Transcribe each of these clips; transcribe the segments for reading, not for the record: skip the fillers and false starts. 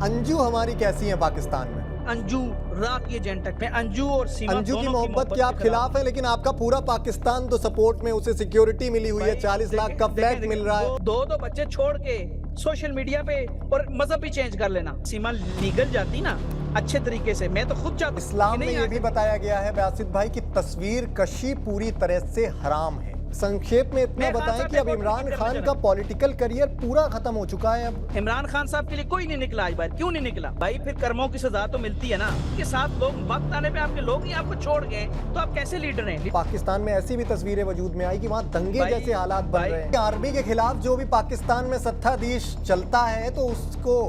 अंजू हमारी कैसी है पाकिस्तान में? अंजू रात ये जेंटक में अंजू और सीमा अंजू की दोनों मोहब्बत के आप खिलाफ है, लेकिन आपका पूरा पाकिस्तान तो सपोर्ट में, उसे सिक्योरिटी मिली हुई है, 40 लाख का फ्लैट मिल रहा है। दो बच्चे छोड़ के सोशल मीडिया पे और मजहब भी चेंज कर लेना। सीमा लीगल जाती ना अच्छे तरीके से, मैं तो खुद चाहता हूं। इस्लाम में ये भी बताया गया है बासित भाई कि तस्वीर कशी पूरी तरह से हराम है। संक्षेप में इतना बताएं कि अब इमरान खान का पॉलिटिकल करियर पूरा खत्म हो चुका है। अब इमरान खान साहब के लिए कोई नहीं निकला आज बार। क्यों नहीं निकला भाई? फिर कर्मों की सजा तो मिलती है ना। के साथ लोग वक्त आने पे आपके लोग ही आपको छोड़ गए तो आप कैसे लीडर हैं? पाकिस्तान में ऐसी भी तस्वीरें वजूद में आई कि वहाँ दंगे जैसे हालात बन रहे हैं। आर्मी के खिलाफ जो भी पाकिस्तान में सत्ताधीश चलता है तो उसको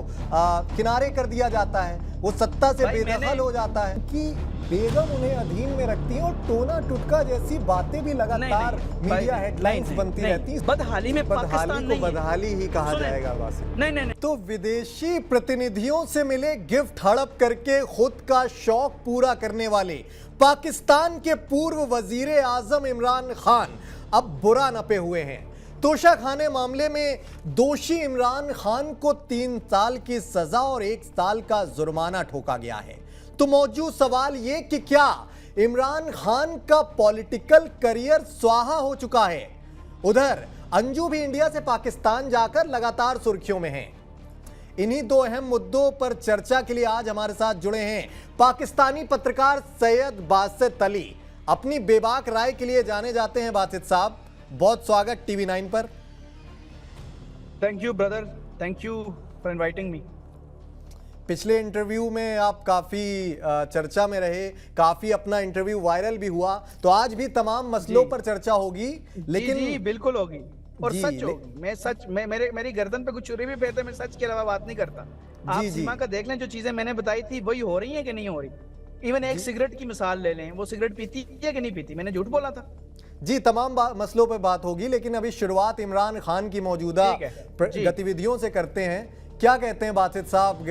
किनारे कर दिया जाता है, वो सत्ता से बेदखल हो जाता है कि बेगम उन्हें अधीन में रखती है और टोना टुटका जैसी बातें भी लगातार मीडिया हेडलाइंस बनती रहती हैं। बदहाली में पाकिस्तान को बदहाली ही कहा जाएगा बस। नहीं। तो विदेशी प्रतिनिधियों से मिले गिफ्ट हड़प करके खुद का शौक पूरा करने वाले पाकिस्तान के पूर्व वजीर आजम इमरान खान अब बुरा नपे हुए हैं। तोशाखाने मामले में दोषी इमरान खान को 3 साल की सजा और 1 साल का जुर्माना ठोका गया है। तो मौजूद सवाल ये कि क्या इमरान खान का पॉलिटिकल करियर स्वाहा हो चुका है? उधर अंजू भी इंडिया से पाकिस्तान जाकर लगातार सुर्खियों में हैं। इन्हीं 2 अहम मुद्दों पर चर्चा के लिए आज हमारे साथ जुड़े हैं पाकिस्तानी पत्रकार सैयद बासित अली। अपनी बेबाक राय के लिए जाने जाते हैं बासित साहब, बहुत स्वागत टीवी 9 पर। Thank you brother, thank you for inviting me. पिछले इंटरव्यू में आप काफ़ी चर्चा में रहे, काफ़ी अपना इंटरव्यू वायरल भी हुआ, तो आज भी तमाम मसलों पर चर्चा होगी। लेकिन जी बिल्कुल होगी और सच होगी। मैं मेरी गर्दन पे कुछ छुरी भी फेरते, मैं सच के अलावा बात नहीं करता। आप सीमा का देख लें, जो चीजें मैंने बताई थी वही हो रही हैं कि नहीं हो रही। इवन एक सिगरेट की मिसाल ले लें, वो सिगरेट पीती है कि नहीं पीती? मैंने झूठ बोला था। जी, तमाम मसलों पर बात होगी, लेकिन अभी शुरुआत इमरान खान की मौजूदा गतिविधियों से करते हैं। क्या कहते हैं बासित साहब,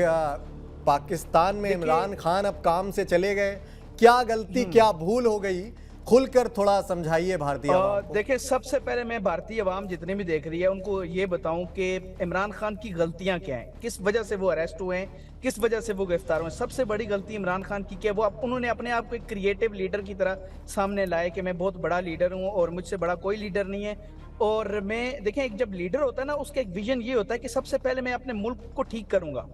पाकिस्तान में इमरान खान अब काम से चले गए, क्या गलती क्या भूल हो गई? खुलकर थोड़ा समझाइए भारतीय आवाम को। देखिए, सबसे पहले मैं भारतीय आवाम जितने भी देख रही है उनको ये बताऊं कि इमरान खान की गलतियां क्या हैं, किस वजह से वो अरेस्ट हुए हैं, किस वजह से वो गिरफ्तार हुए। सबसे बड़ी गलती इमरान खान की क्या, वो उन्होंने अपने आप को एक क्रिएटिव लीडर की तरह सामने लाए कि मैं बहुत बड़ा लीडर हूं और मुझसे बड़ा कोई लीडर नहीं है। और मैं देखें, एक जब लीडर होता है ना, उसका एक विजन ये होता है कि सबसे पहले मैं अपने मुल्क को ठीक करूंगा,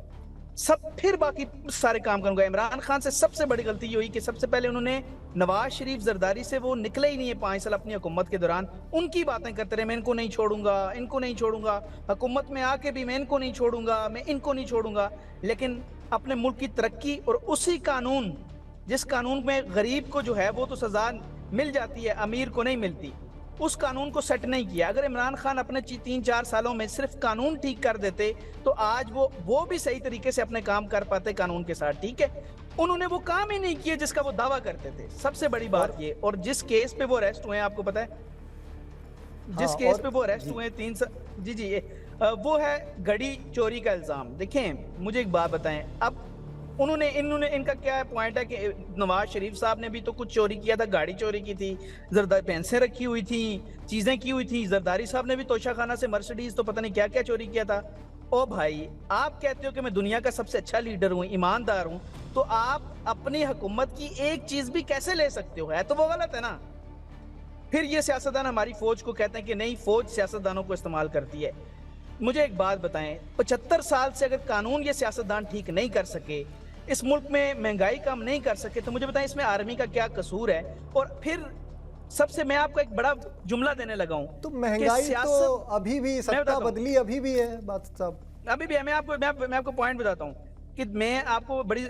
फिर बाकी सारे काम करूंगा। इमरान खान से सबसे बड़ी गलती ये हुई कि सबसे पहले उन्होंने नवाज शरीफ जरदारी से वो निकले ही नहीं है 5 साल अपनी हुकूमत के दौरान। उनकी बातें करते रहे, मैं इनको नहीं छोड़ूंगा, इनको नहीं छोड़ूंगा, हुकूमत में आके भी मैं इनको नहीं छोड़ूंगा, मैं इनको नहीं छोड़ूंगा। लेकिन अपने मुल्क की तरक्की और उसी कानून, जिस कानून में गरीब को जो है वो तो सजा मिल जाती है, अमीर को नहीं मिलती, उस कानून को सेट नहीं किया। अगर इमरान खान अपने 3-4 सालों में सिर्फ कानून ठीक कर देते तो आज वो भी सही तरीके से अपने काम कर पाते कानून के साथ। ठीक है, उन्होंने वो काम ही नहीं किया जिसका वो दावा करते थे। सबसे बड़ी बात ये, और जिस केस पे वो अरेस्ट हुए हैं आपको पता है, जिस केस पे वो अरेस्ट हुए हैं 3 साल, जी वो है घड़ी चोरी का इल्जाम। देखें, मुझे एक बात बताएं, अब इनका क्या पॉइंट है कि नवाज शरीफ साहब ने भी तो कुछ चोरी किया था, गाड़ी चोरी की थी, पेंसें रखी हुई थी, चीजें की हुई थी। जरदारी साहब ने भी तोशाखाना से मर्सिडीज तो पता नहीं क्या क्या चोरी किया था। ओ भाई, आप कहते हो कि मैं दुनिया का सबसे अच्छा लीडर हूँ, ईमानदार हूँ, तो आप अपनी हुकूमत की एक चीज भी कैसे ले सकते हो? है तो वो गलत है ना। फिर ये सियासतदान हमारी फौज को कहते हैं कि नहीं, फौज सियासतदानों को इस्तेमाल करती है। मुझे एक बात बताएं, 75 साल से अगर कानून ये सियासतदान ठीक नहीं कर सके, इस मुल्क में महंगाई कम नहीं कर सके, तो मुझे बताएं इसमें आर्मी का क्या कसूर है? और फिर सबसे मैं आपको एक बड़ा जुमला देने लगा हूं, तो महंगाई तो अभी भी, सत्ता बदली अभी भी है बात साहब, अभी भी है। मैं आपको पॉइंट बताता हूं कि मैं आपको बड़ी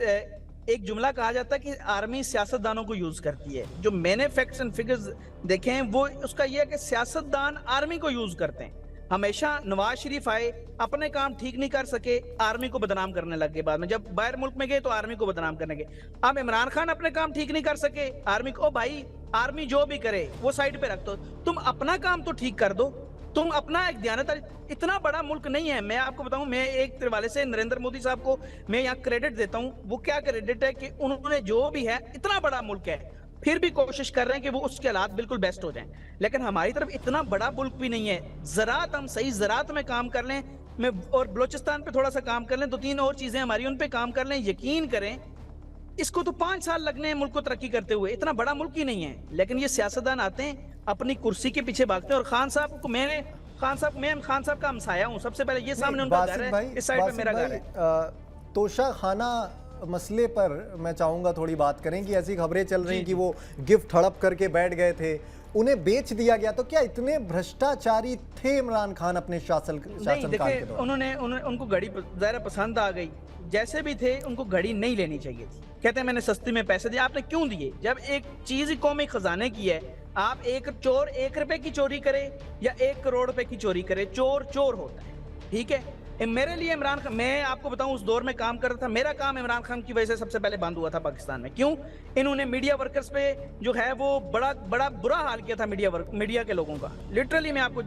एक जुमला कहा जाता है कि आर्मी सियासतदानों को यूज करती है। जो मैंने फैक्ट्स एंड फिगर्स देखे हैं वो उसका यह है कि सियासतदान आर्मी को यूज करते हैं। हमेशा नवाज शरीफ आए, अपने काम ठीक नहीं कर सके, आर्मी को बदनाम करने लग गए। बाद में जब बाहर मुल्क में गए तो आर्मी को बदनाम करने गए। अब इमरान खान अपने काम ठीक नहीं कर सके, आर्मी को, भाई आर्मी जो भी करे वो साइड पे रख दो, तुम अपना काम तो ठीक कर दो, तुम अपना एक दयानत। इतना बड़ा मुल्क नहीं है। मैं आपको बताऊं, मैं एक वाले से नरेंद्र मोदी साहब को मैं यहाँ क्रेडिट देता हूं। वो क्या क्रेडिट है कि उन्होंने जो भी है, इतना बड़ा मुल्क है, फिर भी कोशिश कर रहे हैं कि वो उसके हालात बिल्कुल बेस्ट हो जाएं। लेकिन हमारी तरफ इतना बड़ा मुल्क भी नहीं है। ज़राअत हम सही ज़राअत में काम कर लें, में और बलोचिस्तान पे थोड़ा सा काम कर लें, 2-3 और चीजें हमारी उन पे काम कर लें, यकीन करें इसको तो 5 साल लगने हैं मुल्क को तरक्की करते हुए, इतना बड़ा मुल्क ही नहीं है। लेकिन ये सियासतदान आते हैं अपनी कुर्सी के पीछे भागते हैं। और खान साहब को मैं खान साहब का हमसाया हूँ, सबसे पहले ये सामने उनका घर है, इस साइड पे मेरा घर है। तोशा खाना मसले पर मैं चाहूंगा थोड़ी बात करें कि ऐसी खबरें चल रही कि वो गिफ्ट हड़प करके बैठ गए थे, उन्हें बेच दिया गया, तो क्या इतने भ्रष्टाचारी थे इमरान खान अपने शासनकाल के दौरान? उन्होंने उनको घड़ी ज़रा पसंद आ गई, जैसे भी थे उनको घड़ी नहीं लेनी चाहिए थी। कहते हैं मैंने सस्ती में पैसे दिए, आपने क्यों दिए? जब एक चीज ही कौमी खजाने की है, आप एक चोर 1 रुपए की चोरी करे या 1 करोड़ रुपए की चोरी करे, चोर चोर होता है, ठीक है। मेरे लिए इमरान खान, मैं आपको बताऊं उस दौर में काम कर रहा था, मेरा काम इमरान खान की वजह से सबसे पहले बंद हुआ था पाकिस्तान में। क्यों? इन्होंने मीडिया वर्कर्स पे जो है वो बड़ा बड़ा बुरा हाल किया था मीडिया के लोगों का। लिटरली मैं आपको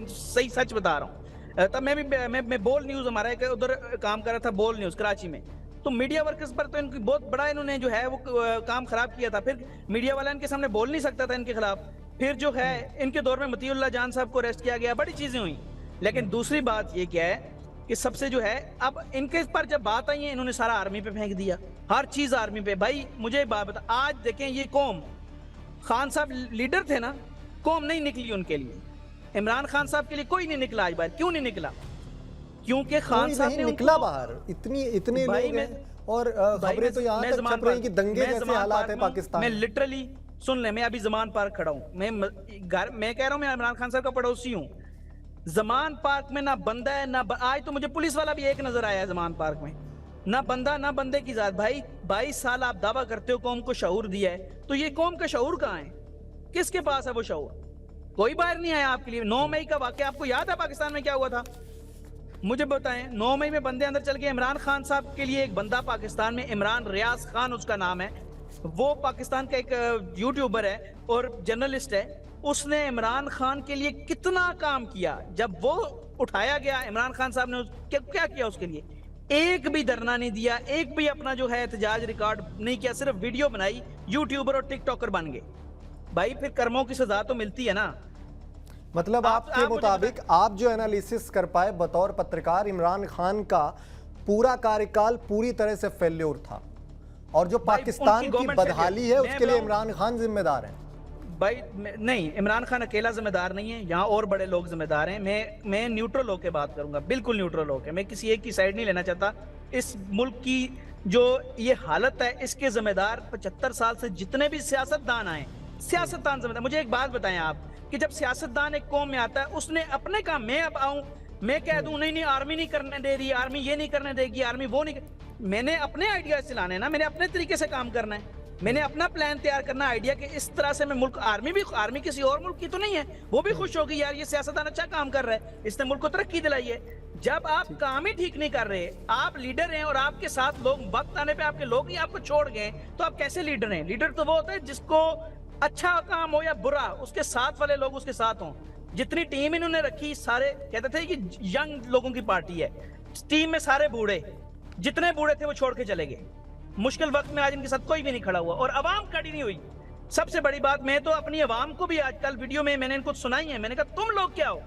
सही सच बता रहा हूँ। तब मैं बोल न्यूज, हमारा एक उधर काम कर रहा था, बोल न्यूज कराची में, तो मीडिया वर्कर्स पर तो इनकी बहुत बड़ा इन्होंने जो है वो काम खराब किया था। फिर मीडिया वाला इनके सामने बोल नहीं सकता था इनके खिलाफ। फिर जो है इनके दौर में मतीउल्लाह जान साहब को अरेस्ट किया गया, बड़ी चीजें हुई। लेकिन दूसरी बात ये क्या है कि सबसे जो है अब इनके पर जब बात आई है, इन्होंने सारा आर्मी पे फेंक दिया, हर चीज आर्मी पे। भाई मुझे एक बात बता, आज देखें ये कौम, खान साहब लीडर थे ना, कौम नहीं निकली उनके लिए, इमरान खान साहब के लिए कोई नहीं निकला आज बाहर। क्यों नहीं निकला? क्योंकि खान साहब ने निकला बाहर, इतने लोग हैं और खबरें तो यहाँ तक छप रही कि दंगे जैसे हालात है पाकिस्तान। मैं लिटरली सुन ले, मैं अभी जमान पार्क खड़ा हूँ, मैं कह रहा हूँ मैं इमरान खान साहब का पड़ोसी हूँ। जमान पार्क में ना बंदा है ना आज तो मुझे पुलिस वाला भी एक नजर आया है जमान पार्क में, ना बंदा ना बंदे की जात। भाई 22 साल आप दावा करते हो कौम को शऊर दिया है, तो ये कौम का शऊर कहाँ है? किसके पास है वो शऊर? कोई बाहर नहीं आया आपके लिए। 9 मई का वाकया आपको याद है पाकिस्तान में क्या हुआ था? मुझे बताएं। 9 मई में बंदे अंदर चल गए। इमरान खान साहब के लिए एक बंदा पाकिस्तान में, इमरान रियाज खान उसका नाम है, वो पाकिस्तान का एक यूट्यूबर है और जर्नलिस्ट है। उसने इमरान खान के लिए कितना काम किया। जब वो उठाया गया, इमरान खान साहब ने क्या किया उसके लिए? एक भी धरना नहीं दिया, एक भी अपना जो है एहतजाज रिकॉर्ड नहीं किया, सिर्फ वीडियो बनाई, यूट्यूबर और टिकटॉकर बन गए। भाई फिर कर्मों की सजा तो मिलती है ना। मतलब आपके मुताबिक आप जो एनालिसिस कर पाए बतौर पत्रकार, इमरान खान का पूरा कार्यकाल पूरी तरह से फेल्योर था और जो पाकिस्तान की बदहाली है उसके लिए इमरान खान जिम्मेदार है। भाई नहीं, इमरान खान अकेला जिम्मेदार नहीं है, यहाँ और बड़े लोग जिम्मेदार हैं। मैं न्यूट्रल होकर बात करूंगा, बिल्कुल न्यूट्रल होकर। मैं किसी एक की साइड नहीं लेना चाहता। इस मुल्क की जो ये हालत है इसके जिम्मेदार 75 साल से जितने भी सियासतदान आए, सियासतदान जिम्मेदार। मुझे एक बात बताएं आप कि जब सियासतदान एक कौम में आता है, उसने अपने काम, मैं अब आऊं मैं कह दूं नहीं आर्मी नहीं करने दे रही, आर्मी ये नहीं करने देगी, आर्मी वो नहीं, मैंने अपने आइडिया से लाने ना, मैंने अपने तरीके से काम करना है, मैंने अपना प्लान तैयार करना आइडिया के इस तरह से मैं मुल्क, आर्मी किसी और मुल्क की तो नहीं है, वो भी खुश होगी यार ये सियासतदान अच्छा काम कर रहा है, इसने मुल्क को तरक्की दिलाई है। जब आप काम ही ठीक नहीं कर रहे, आप लीडर हैं और आपके साथ लोग, वक्त आने पे आपके लोग ही आपको छोड़ गए, तो आप कैसे लीडर हैं? लीडर तो वो होता है जिसको अच्छा काम हो या बुरा, उसके साथ वाले लोग उसके साथ हों। जितनी टीम इन्होंने रखी, सारे कहते थे कि यंग लोगों की पार्टी है, टीम में सारे बूढ़े, जितने बूढ़े थे वो छोड़ के चले गए। मुश्किल वक्त में आज इनके साथ कोई भी नहीं खड़ा हुआ और अवाम खड़ी नहीं हुई। सबसे बड़ी बात, मैं तो अपनी अवाम को भी आजकल वीडियो में मैंने इनको सुनाई है, मैंने कहा तुम लोग क्या हो,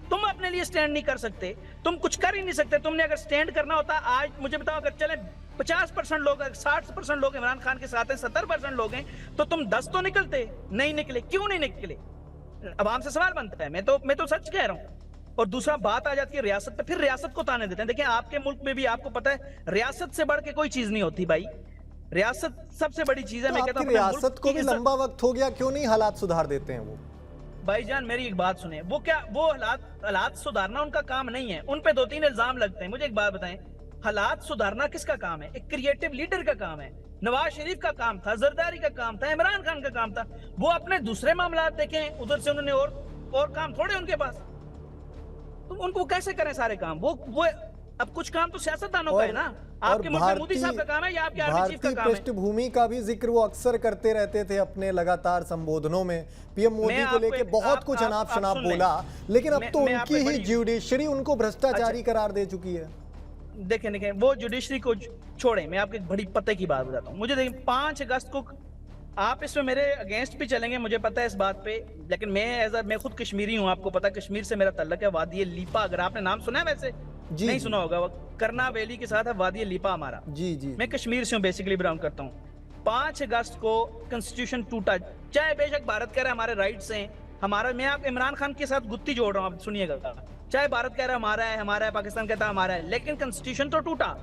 तुम अपने लिए स्टैंड नहीं कर सकते, तुम कुछ कर ही नहीं सकते। तुमने अगर स्टैंड करना होता, आज मुझे बताओ, अगर चले 50% लोग, 60% लोग इमरान खान के साथ हैं, 70% लोग हैं, तो तुम 10 तो निकलते, नहीं निकले। क्यों नहीं निकले? अवाम से सवाल बनता है। मैं तो सच कह रहा हूं। और दूसरा बात आ जाती है रियासत पे, फिर रियासत को ताने देते हैं। देखिए आपके मुल्क में भी आपको पता है रियासत से बढ़ के कोई चीज नहीं होती भाई, रियासत सबसे बड़ी चीज है। मैं कहता हूं रियासत को भी लंबा वक्त हो गया, क्यों नहीं हालात सुधार देते हैं वो? भाईजान मेरी एक बात सुने, वो हालात सुधारना उनका काम नहीं है, उन पे 2-3 इल्जाम लगते हैं। मुझे एक बात बताएं, हालात सुधारना किसका काम है? एक क्रिएटिव लीडर का काम है। नवाज शरीफ का काम था, जरदारी का काम था, इमरान खान का काम था। वो अपने दूसरे मामला देखें, उधर से उन्होंने और काम थोड़े उनके पास, तो उनको कैसे करें सारे काम? वो अब कुछ काम तो सियासतदानों का है ना। आपके मुल्क में मोदी साहब का काम है या आपके आर्मी चीफ का काम है? पृष्ठभूमि का भी जिक्र वो अक्सर करते रहते थे अपने लगातार संबोधनों में। पीएम मोदी को लेके बहुत कुछ अनाप शनाप बोला, लेकिन अब तो उनकी ही जुडिशरी उनको भ्रष्टाचारी करार दे चुकी है। देखें वो जुडिशरी को छोड़ें, मैं आपको एक बड़ी पते की बात बताता हूँ। मुझे देखिए 5 अगस्त को आप इसमें मेरे अगेंस्ट भी चलेंगे, मुझे पता है इस बात पे, लेकिन मैं खुद कश्मीरी हूँ, आपको पता है कश्मीर से मेरा तल्लक है, वादी लीपा, अगर आपने नाम सुना है वैसे जी, नहीं जी। सुना होगा, वो करना वैली के साथ है वादी लिपा हमारा। जी, जी। मैं कश्मीर से हूँ, बेसिकली बिलोंग करता हूँ। 5 अगस्त को कॉन्स्टिट्यूशन टूटा, चाहे बेशक भारत कह रहा है हमारे राइट्स हैं, हमारा, मैं आप इमरान खान के साथ गुत्थी जोड़ रहा हूँ, आप सुनिएगा। चाहे भारत कह रहा है हमारा है, पाकिस्तान कहता है हमारा है, लेकिन कॉन्स्टिट्यूशन तो टूटा।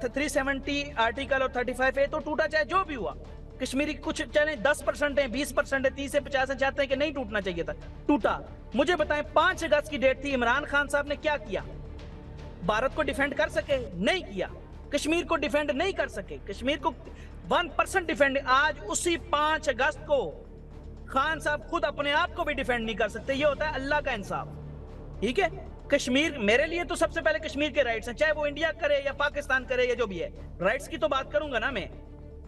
370 आर्टिकल और 35A तो टूटा, चाहे जो भी हुआ। कश्मीरी कुछ चाहे 10% है, 20% है, 30 से 50 चाहते हैं कि नहीं टूटना चाहिए था, टूटा। मुझे बताएं, 5 अगस्त की डेट थी, इमरान खान साहब ने क्या किया? भारत को डिफेंड कर सके? नहीं किया। कश्मीर को डिफेंड नहीं कर सके, कश्मीर को 1% डिफेंड। आज उसी 5 अगस्त को खान साहब खुद अपने आप को भी डिफेंड नहीं कर सकते। ये होता है अल्लाह का इंसाफ, ठीक है। कश्मीर मेरे लिए तो सबसे पहले कश्मीर के राइट्स हैं, चाहे वो इंडिया करे या पाकिस्तान करे या जो भी है, राइट्स की तो बात करूंगा ना मैं।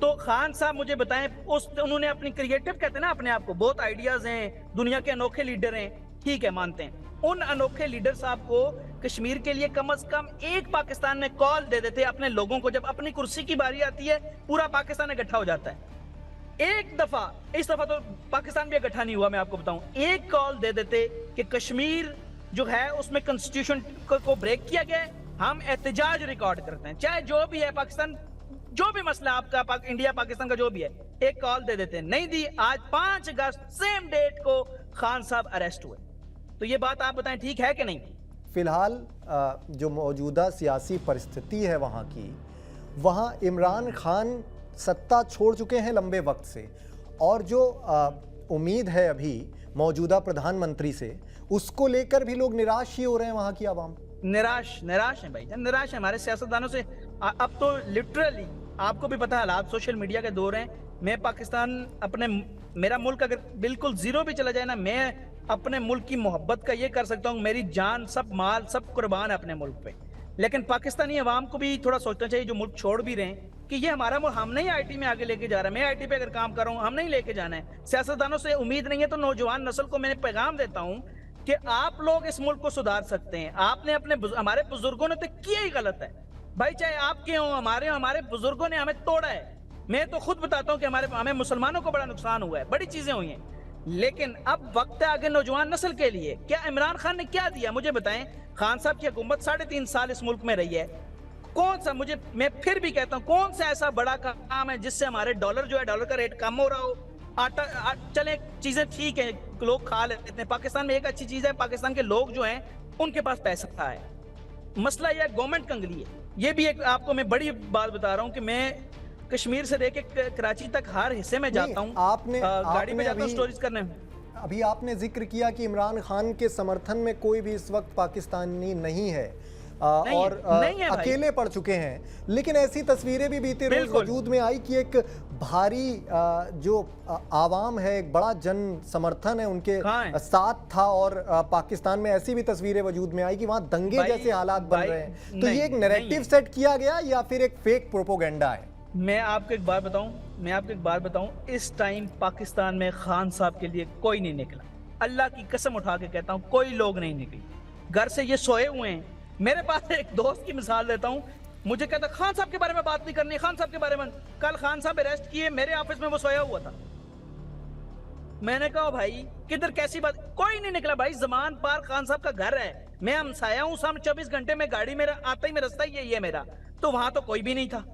तो खान साहब मुझे बताएं, उन्होंने अपनी क्रिएटिव, कहते हैं ना अपने आप को, बहुत आइडियाज हैं, दुनिया के अनोखे लीडर हैं, ठीक है, मानते हैं। उन अनोखे लीडर साहब को कश्मीर के लिए कम से कम एक पाकिस्तान में कॉल दे देते अपने लोगों को। जब अपनी कुर्सी की बारी आती है, पूरा पाकिस्तान इकट्ठा हो जाता है। एक दफा, इस दफा तो पाकिस्तान भी इकट्ठा नहीं हुआ, मैं आपको बताऊं, एक कॉल दे देते कि कश्मीर जो है उसमें कॉन्स्टिट्यूशन को ब्रेक किया गया है, हम एहतजाज रिकॉर्ड करते हैं, चाहे जो भी है, पाकिस्तान जो भी मसला आपका, इंडिया पाकिस्तान का जो भी है, एक कॉल दे देते हैं। नहीं दी। आज 5 अगस्त सेम डेट को खान साहब अरेस्ट हुए। तो ये बात आप बताएं, ठीक है कि नहीं? फिलहाल जो मौजूदा सियासी परिस्थिति है वहाँ की, वहाँ इमरान खान सत्ता छोड़ चुके हैं लंबे वक्त से, और जो उम्मीद है अभी मौजूदा प्रधानमंत्री से, उसको लेकर भी लोग निराश ही हो रहे हैं वहाँ की आवाम। निराश है भाई, निराश है हमारे सियासतदानों से। अब तो लिटरली आपको भी पता है, हालात सोशल मीडिया के दौर हैं। मैं पाकिस्तान, अपने, मेरा मुल्क अगर बिल्कुल जीरो भी चला जाए ना, मैं अपने मुल्क की मोहब्बत का ये कर सकता हूँ, मेरी जान, सब माल, सब कुर्बान है अपने मुल्क पे। लेकिन पाकिस्तानी अवाम को भी थोड़ा सोचना चाहिए, जो मुल्क छोड़ भी रहे हैं, कि ये हमारा मुल्क, हम नहीं आईटी में आगे लेके जा रहा है। मैं आईटी पे अगर काम कर रहा हूँ, हम नहीं लेके जाना है। सियासतदानों से उम्मीद नहीं है, तो नौजवान नस्ल को मैं पैगाम देता हूँ कि आप लोग इस मुल्क को सुधार सकते हैं। आपने हमारे बुजुर्गों ने तो किया ही गलत है भाई, चाहे आपके हों, हमारे बुजुर्गों ने हमें तोड़ा है। मैं तो खुद बताता हूँ कि हमें मुसलमानों को बड़ा नुकसान हुआ है, बड़ी चीजें हुई हैं। लेकिन अब वक्त है आगे नौजवान नस्ल के लिए। क्या इमरान खान ने क्या दिया, मुझे बताएं। खान साहब की हुकूमत 3.5 साल इस मुल्क में रही है। कौन सा, मैं फिर भी कहता हूं, कौन सा ऐसा बड़ा काम है जिससे हमारे डॉलर जो है, डॉलर का रेट कम हो रहा हो, चले चीजें ठीक है, लोग खा लेते हैं। पाकिस्तान में एक अच्छी चीज है, पाकिस्तान के लोग जो हैं उनके पास पैसा है। मसला यह गवर्नमेंट कंगली है। ये भी एक आपको मैं बड़ी बात बता रहा हूं कि मैं कश्मीर से लेके कराची तक हर हिस्से में जाता हूं, गाड़ी में जाता हूं स्टोरीज करने। अभी आपने जिक्र किया कि इमरान खान के समर्थन में कोई भी इस वक्त पाकिस्तानी नहीं है, और अकेले पड़ चुके हैं। लेकिन ऐसी तस्वीरें भी बीते रोज वजूद में आई कि एक भारी जो आवाम है, एक बड़ा जन समर्थन है उनके साथ था, और पाकिस्तान में ऐसी भी तस्वीरें वजूद में आई कि वहां दंगे जैसे हालात बन रहे हैं। तो ये एक नैरेटिव सेट किया गया या फिर एक फेक प्रोपोगेंडा है? मैं आपको एक बात बताऊं, इस टाइम पाकिस्तान में खान साहब के लिए कोई नहीं निकला। अल्लाह की कसम उठा के कहता हूं, कोई लोग नहीं निकले। घर से ये सोए हुए हैं। मेरे पास एक दोस्त की मिसाल देता हूं, मुझे कहता खान साहब के बारे में बात नहीं करनी, खान साहब के बारे में। कल खान साहब अरेस्ट किए, मेरे ऑफिस में वो सोया हुआ था। मैंने कहा भाई किधर, कैसी बात, कोई नहीं निकला भाई। जमान पार खान साहब का घर है, मैं हमसाया हूं, सामने 24 घंटे में गाड़ी, मेरा आता ही में रास्ता यही है मेरा, तो वहां तो कोई भी नहीं था।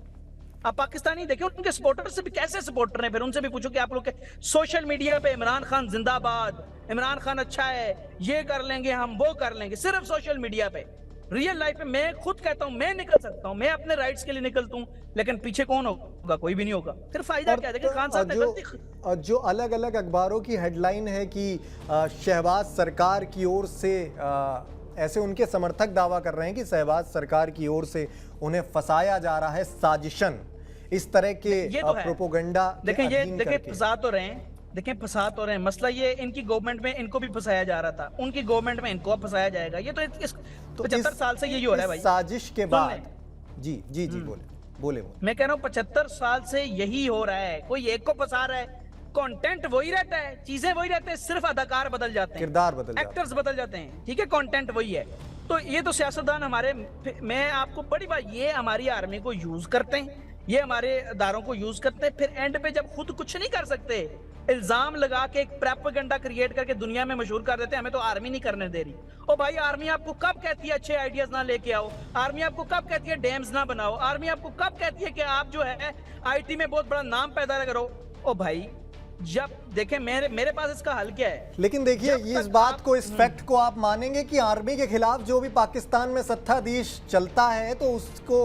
अब पाकिस्तानी देखे उनके सपोर्टर से भी कैसे सपोर्टर हैं, फिर उनसे भी पूछो कि आप लोग के सोशल मीडिया पे इमरान खान जिंदाबाद, इमरान खान अच्छा है, ये कर लेंगे हम, वो कर लेंगे, सिर्फ सोशल मीडिया पे। रियल लाइफ में मैं खुद कहता हूं, मैं निकल सकता हूं, मैं अपने राइट्स के लिए निकलता हूं, लेकिन पीछे कौन होगा? कोई भी नहीं होगा। फिर फायदा क्या? देखिए खान साहब ने गलती, जो अलग अलग अखबारों की हेडलाइन है कि शहबाज सरकार की ओर से, ऐसे उनके समर्थक दावा कर रहे हैं कि शहबाज सरकार की ओर से उन्हें फंसाया जा रहा है, साजिशन, इस तरह के प्रोपोगंडा। देखिए फंसा तो रहे हैं, फंसा तो रहे हैं। मसला ये, इनकी गवर्नमेंट में इनको भी फंसाया जा रहा था, उनकी गवर्नमेंट में इनको फंसाया जाएगा। ये तो 75 साल से यही हो रहा है भाई, साजिश के बाद। जी जी जी, बोले। मैं कह रहा हूँ 75 साल से यही हो रहा है। कोई एक को फंसा रहा है, कंटेंट वही रहता है, चीजें वही रहते हैं, सिर्फ अदाकार बदल जाते हैं, किरदार बदल जाते हैं, एक्टर्स बदल जाते हैं, ठीक है, कंटेंट वही है। तो ये तो सियासतदान हमारे, मैं आपको बड़ी बात, ये हमारी आर्मी को यूज करते हैं, ये हमारे अदारों को यूज करते हैं, फिर एंड पे जब खुद कुछ नहीं कर सकते इल्जाम लगा के एक प्रोपेगेंडा क्रिएट करके दुनिया में मशहूर कर देते हैं, हमें तो आर्मी नहीं करने दे रही। ओ भाई, आर्मी आपको कब कहती है अच्छे आइडियाज ना लेके आओ? आर्मी आपको कब कहती है डैम्स ना बनाओ? आर्मी आपको कब कहती है कि आप जो है आईटी में बहुत बड़ा नाम पैदा करो? ओ भाई, जब देखें मेरे पास इसका हल क्या है। लेकिन देखिए, इस बात को, इस फैक्ट को आप मानेंगे कि आर्मी के खिलाफ जो भी पाकिस्तान में सत्ताधीश चलता है तो उसको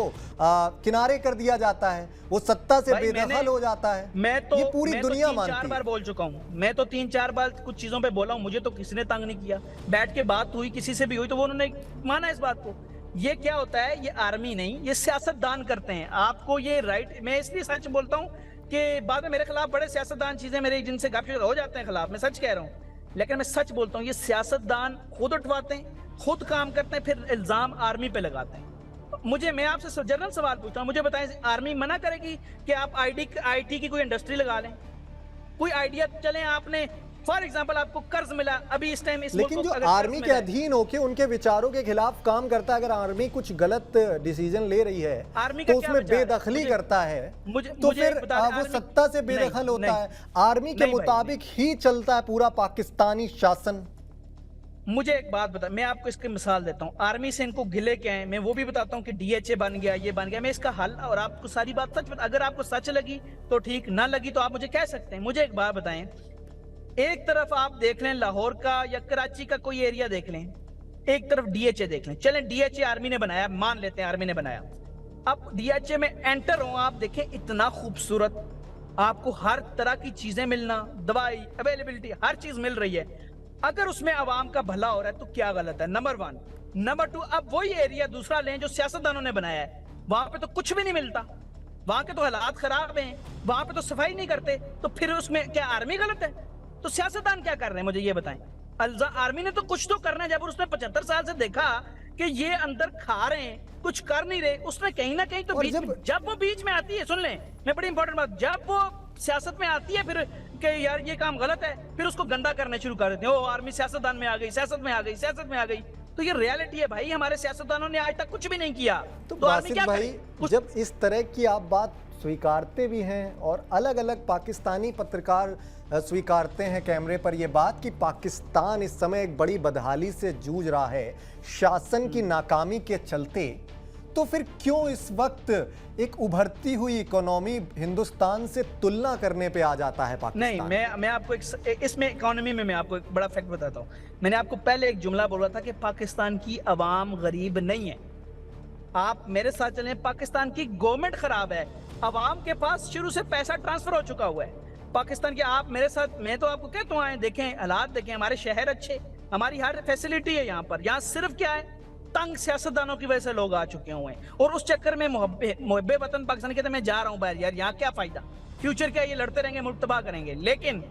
किनारे कर दिया जाता है, वो सत्ता से बेदखल हो जाता है। ये पूरी दुनिया मानती है। 3-4 बार बोल चुका हूँ, मैं तो 3-4 बार कुछ चीजों पे बोला हूँ, मुझे तो किसी ने तंग नहीं किया। बैठ के बात हुई, किसी से भी हुई तो वो उन्होंने माना इस बात को। ये क्या होता है, ये आर्मी नहीं, ये सियासतदान करते हैं। आपको ये राइट, मैं इसलिए सच बोलता हूँ कि बाद में मेरे खिलाफ बड़े सियासतदान चीजें मेरे जिनसे गपशप हो जाते हैं खिलाफ, मैं सच कह रहा हूँ, लेकिन मैं सच बोलता हूँ, ये सियासतदान खुद उठवाते हैं, खुद काम करते हैं, फिर इल्जाम आर्मी पे लगाते हैं। मैं आपसे जनरल सवाल पूछता हूँ, मुझे बताएं, आर्मी मना करेगी कि आप आईटी की कोई इंडस्ट्री लगा लें? कोई आइडिया चले, आपने फॉर एग्जाम्पल आपको कर्ज मिला अभी इस टाइम, लेकिन जो आर्मी के अधीन होके उनके विचारों के खिलाफ काम करता है, अगर आर्मी कुछ गलत डिसीजन ले रही है आर्मी तो उसमें बेदखली करता है, तो फिर वो सत्ता से बेदखल होता है। आर्मी के मुताबिक ही चलता है पूरा पाकिस्तानी शासन। मुझे एक बात बता, मैं आपको इसकी मिसाल देता हूँ, आर्मी से इनको गिले क्या है, मैं वो भी बताता हूँ कि डीएचए बन गया, ये बन गया, मैं इसका हल और आपको सारी बात सच बता। अगर आपको सच लगी तो ठीक, ना लगी तो आप मुझे कह सकते हैं। मुझे एक बात बताएं, एक तरफ आप देख लें लाहौर का या कराची का कोई एरिया देख लें, एक तरफ डीएचए देख लें। चलें डीएचए आर्मी ने बनाया, मान लेते हैं आर्मी ने बनाया। अब डीएचए में एंटर हो, आप देखें इतना खूबसूरत, आपको हर तरह की चीजें मिलना, दवाई अवेलेबिलिटी, हर चीज मिल रही है। अगर उसमें आवाम का भला हो रहा है तो क्या गलत है? नंबर 1। नंबर 2, अब वही एरिया दूसरा लें जो सियासतदानों ने बनाया है, वहां पे तो कुछ भी नहीं मिलता, वहां के तो हालात खराब हैं, वहां पे तो सफाई नहीं करते, तो फिर उसमें क्या आर्मी गलत है? तो सियासतदान क्या कर रहे हैं, मुझे ये बताएं। आर्मी ने तो कुछ तो करना है। जब उसने 75 साल से देखा कि ये अंदर खा रहे हैं, कुछ कर नहीं रहे, उसने कहीं ना कहीं तो बीच में, जब वो बीच में आती है, सुन लें, मैं बड़ी इंपॉर्टेंट बात, जब वो सियासत में आती है फिर कि यार ये काम गलत है, फिर उसको गंदा करने शुरू कर देते हैं। ओ आर्मी सियासतदान में आ गई, सियासत में आ गई, सियासत में आ गई। तो ये रियलिटी है भाई, हमारे सियासतदानों ने आज तक कुछ भी नहीं किया। तो बासित भाई, जब इस तरह की आप बात स्वीकारते भी हैं और अलग अलग पाकिस्तानी पत्रकार स्वीकारते हैं कैमरे पर ये बात कि पाकिस्तान इस समय एक बड़ी बदहाली से जूझ रहा है शासन की नाकामी के चलते, तो फिर क्यों इस वक्त एक उभरती हुई इकोनॉमी हिंदुस्तान से तुलना करने पे आ जाता है पाकिस्तान? नहीं, मैं आपको इसमें इकोनॉमी में मैं आपको एक बड़ा फैक्ट बताता हूँ। मैंने आपको पहले एक जुमला बोला था कि पाकिस्तान की आवाम गरीब नहीं है। आप मेरे साथ चलें, पाकिस्तान की गवर्नमेंट खराब है, अवाम के पास शुरू से पैसा ट्रांसफर हो चुका हुआ है पाकिस्तान के। आप मेरे साथ, मैं तो आपको कहता हूँ, आए देखें, हालात देखें, हमारे शहर अच्छे, हमारी हर फैसिलिटी है यहाँ पर। यहाँ सिर्फ क्या है, तंग सियासतदानों की वजह से लोग आ चुके हुए हैं, और उस चक्कर में मुहब्बे वतन पाकिस्तान कहते हैं मैं जा रहा हूँ बाहर, यार यहाँ क्या फायदा, फ्यूचर क्या, ये लड़ते रहेंगे, मुल्क तबाह करेंगे। लेकिन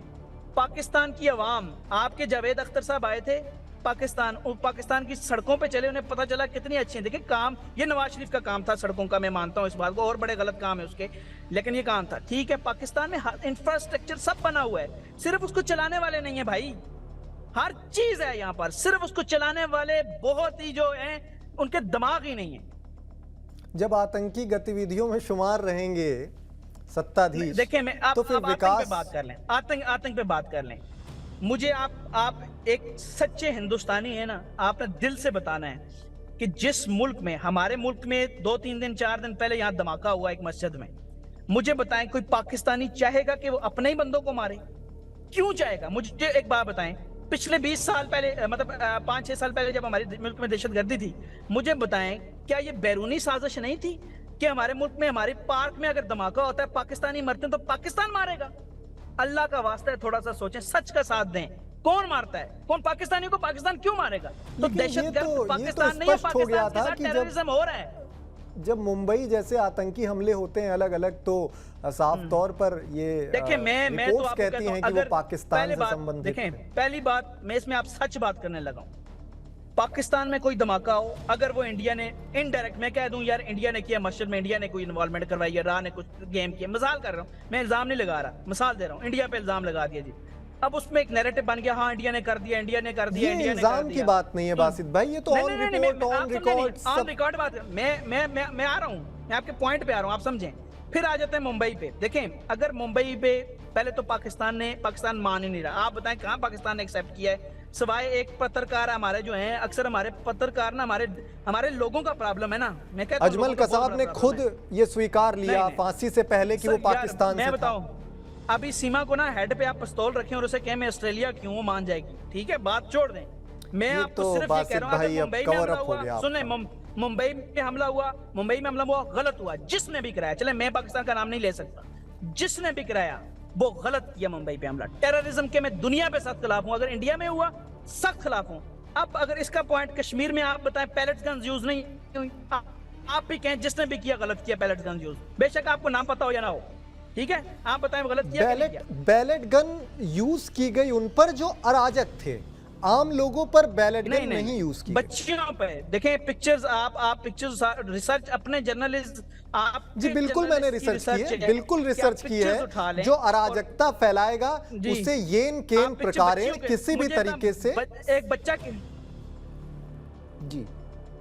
पाकिस्तान की अवाम, आपके जावेद अख्तर साहब आए थे पाकिस्तान की सड़कों पे चले, उन्हें पता चला कितनी अच्छी है। देखिए काम, ये नवाज शरीफ का काम था सड़कों का, मैं मानता हूँ इस बात को, और बड़े गलत काम है उसके, लेकिन ये काम था, ठीक है। पाकिस्तान में इंफ्रास्ट्रक्चर सब बना हुआ है, सिर्फ उसको चलाने वाले नहीं है भाई, हर चीज है यहाँ पर, सिर्फ उसको चलाने वाले बहुत ही जो हैं उनके दिमाग ही नहीं है। जब आतंकी गतिविधियों में शुमार रहेंगे सत्ताधीश, देखिए मैं तो फिर विकास पे बात कर लें, आतंक पे बात कर लें। मुझे आप एक सच्चे हिंदुस्तानी है ना, आपने दिल से बताना है कि जिस मुल्क में, हमारे मुल्क में 2-3 दिन 4 दिन पहले यहाँ धमाका हुआ एक मस्जिद में, मुझे बताएं कोई पाकिस्तानी चाहेगा कि वो अपने ही बंदों को मारे? क्यों चाहेगा? मुझे एक बात बताएं, पिछले 20 साल पहले, मतलब 5-6 साल पहले जब हमारे मुल्क में दहशतगर्दी थी, मुझे बताएं क्या ये बैरूनी साजिश नहीं थी कि हमारे मुल्क में, हमारे पार्क में अगर धमाका होता है, पाकिस्तानी मरते हैं तो पाकिस्तान मारेगा? अल्लाह का वास्ता है थोड़ा सा सोचें, सच का साथ दें, कौन मारता है? कौन पाकिस्तानी को पाकिस्तान क्यों मारेगा? तो दहशतगर्द पाकिस्तान नहीं है, पाकिस्तान के साथ टेररिज्म हो रहा है। जब मुंबई जैसे आतंकी हमले होते हैं अलग अलग, तो साफ तौर पर ये देखिए, मैं तो आपको कहती हैं कि वो पाकिस्तान से संबंधित। देखें, पहली बात, मैं इसमें आप सच बात करने लगा हूं, पाकिस्तान में कोई धमाका हो, अगर वो इंडिया ने इनडायरेक्ट, मैं कह दूं यार इंडिया ने किया, मस्जिद में इंडिया ने कोई इन्वॉल्वमेंट करवाई है, राह ने कुछ गेम किया, मिसाल कर रहा हूं, मैं इल्जाम नहीं लगा रहा, मिसाल दे रहा हूं, इंडिया पे इल्जाम लगा दिया जी, अब उसमें एक नैरेटिव बन गया, हाँ इंडिया ने कर दिया, इंडिया ने कर दिया, इंडिया ने कर दिया। इल्जाम की बात नहीं है बासित भाई, ये तो ऑन रिकॉर्ड, ऑन रिकॉर्ड बात है। मैं आ रहा हूं, मैं आपके पॉइंट पे आ रहा हूं, आप समझें। फिर आ जाते हैं मुंबई पे। देखें, अगर मुंबई पे पहले तो पाकिस्तान मान ही नहीं रहा। आप बताएं कहां पाकिस्तान ने एक्सेप्ट किया है, सिवाय एक पत्रकार हमारे जो हैं, अक्सर हमारे पत्रकार ना हमारे लोगों का प्रॉब्लम है ना। मैं कहता हूं अजमल लोगों का बहुत कसाब बड़ा ने प्रॉब्लम खुद है। ये स्वीकार लिया नहीं। फांसी से पहले कि वो सर, यार, पाकिस्तान मैं से था। बताऊं, अभी सीमा को ना हेड पे आप पिस्तौल रखें और उसे कहें मैं ऑस्ट्रेलिया क्यों, वो मान जाएगी। ठीक है, बात छोड़ दें। मैं ये आपको तो सिर्फ ये बासित कह रहा हूं, भाई अगर अब मुंबई में कवर हमला अप हो हुआ, गया सुने, आपका। मुंबई में हमला हुआ, गलत हुआ। जिसने भी कराया, चले मैं पाकिस्तान का नाम नहीं ले सकता, जिसने भी कराया वो गलत किया मुंबई पे हमला। टेररिज्म के मैं दुनिया पे सख्त खिलाफ हूं, अगर इंडिया में हुआ सख्त खिलाफ हूं। अब अगर इसका पॉइंट कश्मीर में आप बताएं पैलेट गन्स यूज नहीं हुई, आप भी कहें जिसने भी किया गलत किया पैलेट गन्स यूज, बेशक आपको नाम पता हो या ना हो। ठीक है, आप बताएं वो गलत किया कि नहीं किया। बैलेट गन यूज की गई उन पर जो अराजक थे, आम लोगों पर बैलेट गन नहीं यूज की गई। बच्चियों पे देखें पिक्चर्स, आप पिक्चर्स रिसर्च अपने जर्नलिस्ट आप जी बिल्कुल मैंने रिसर्च की है, बिल्कुल रिसर्च की है। जो अराजकता फैलाएगा उसे येन केन प्रकारेण किसी भी तरीके से एक बच्चा की जी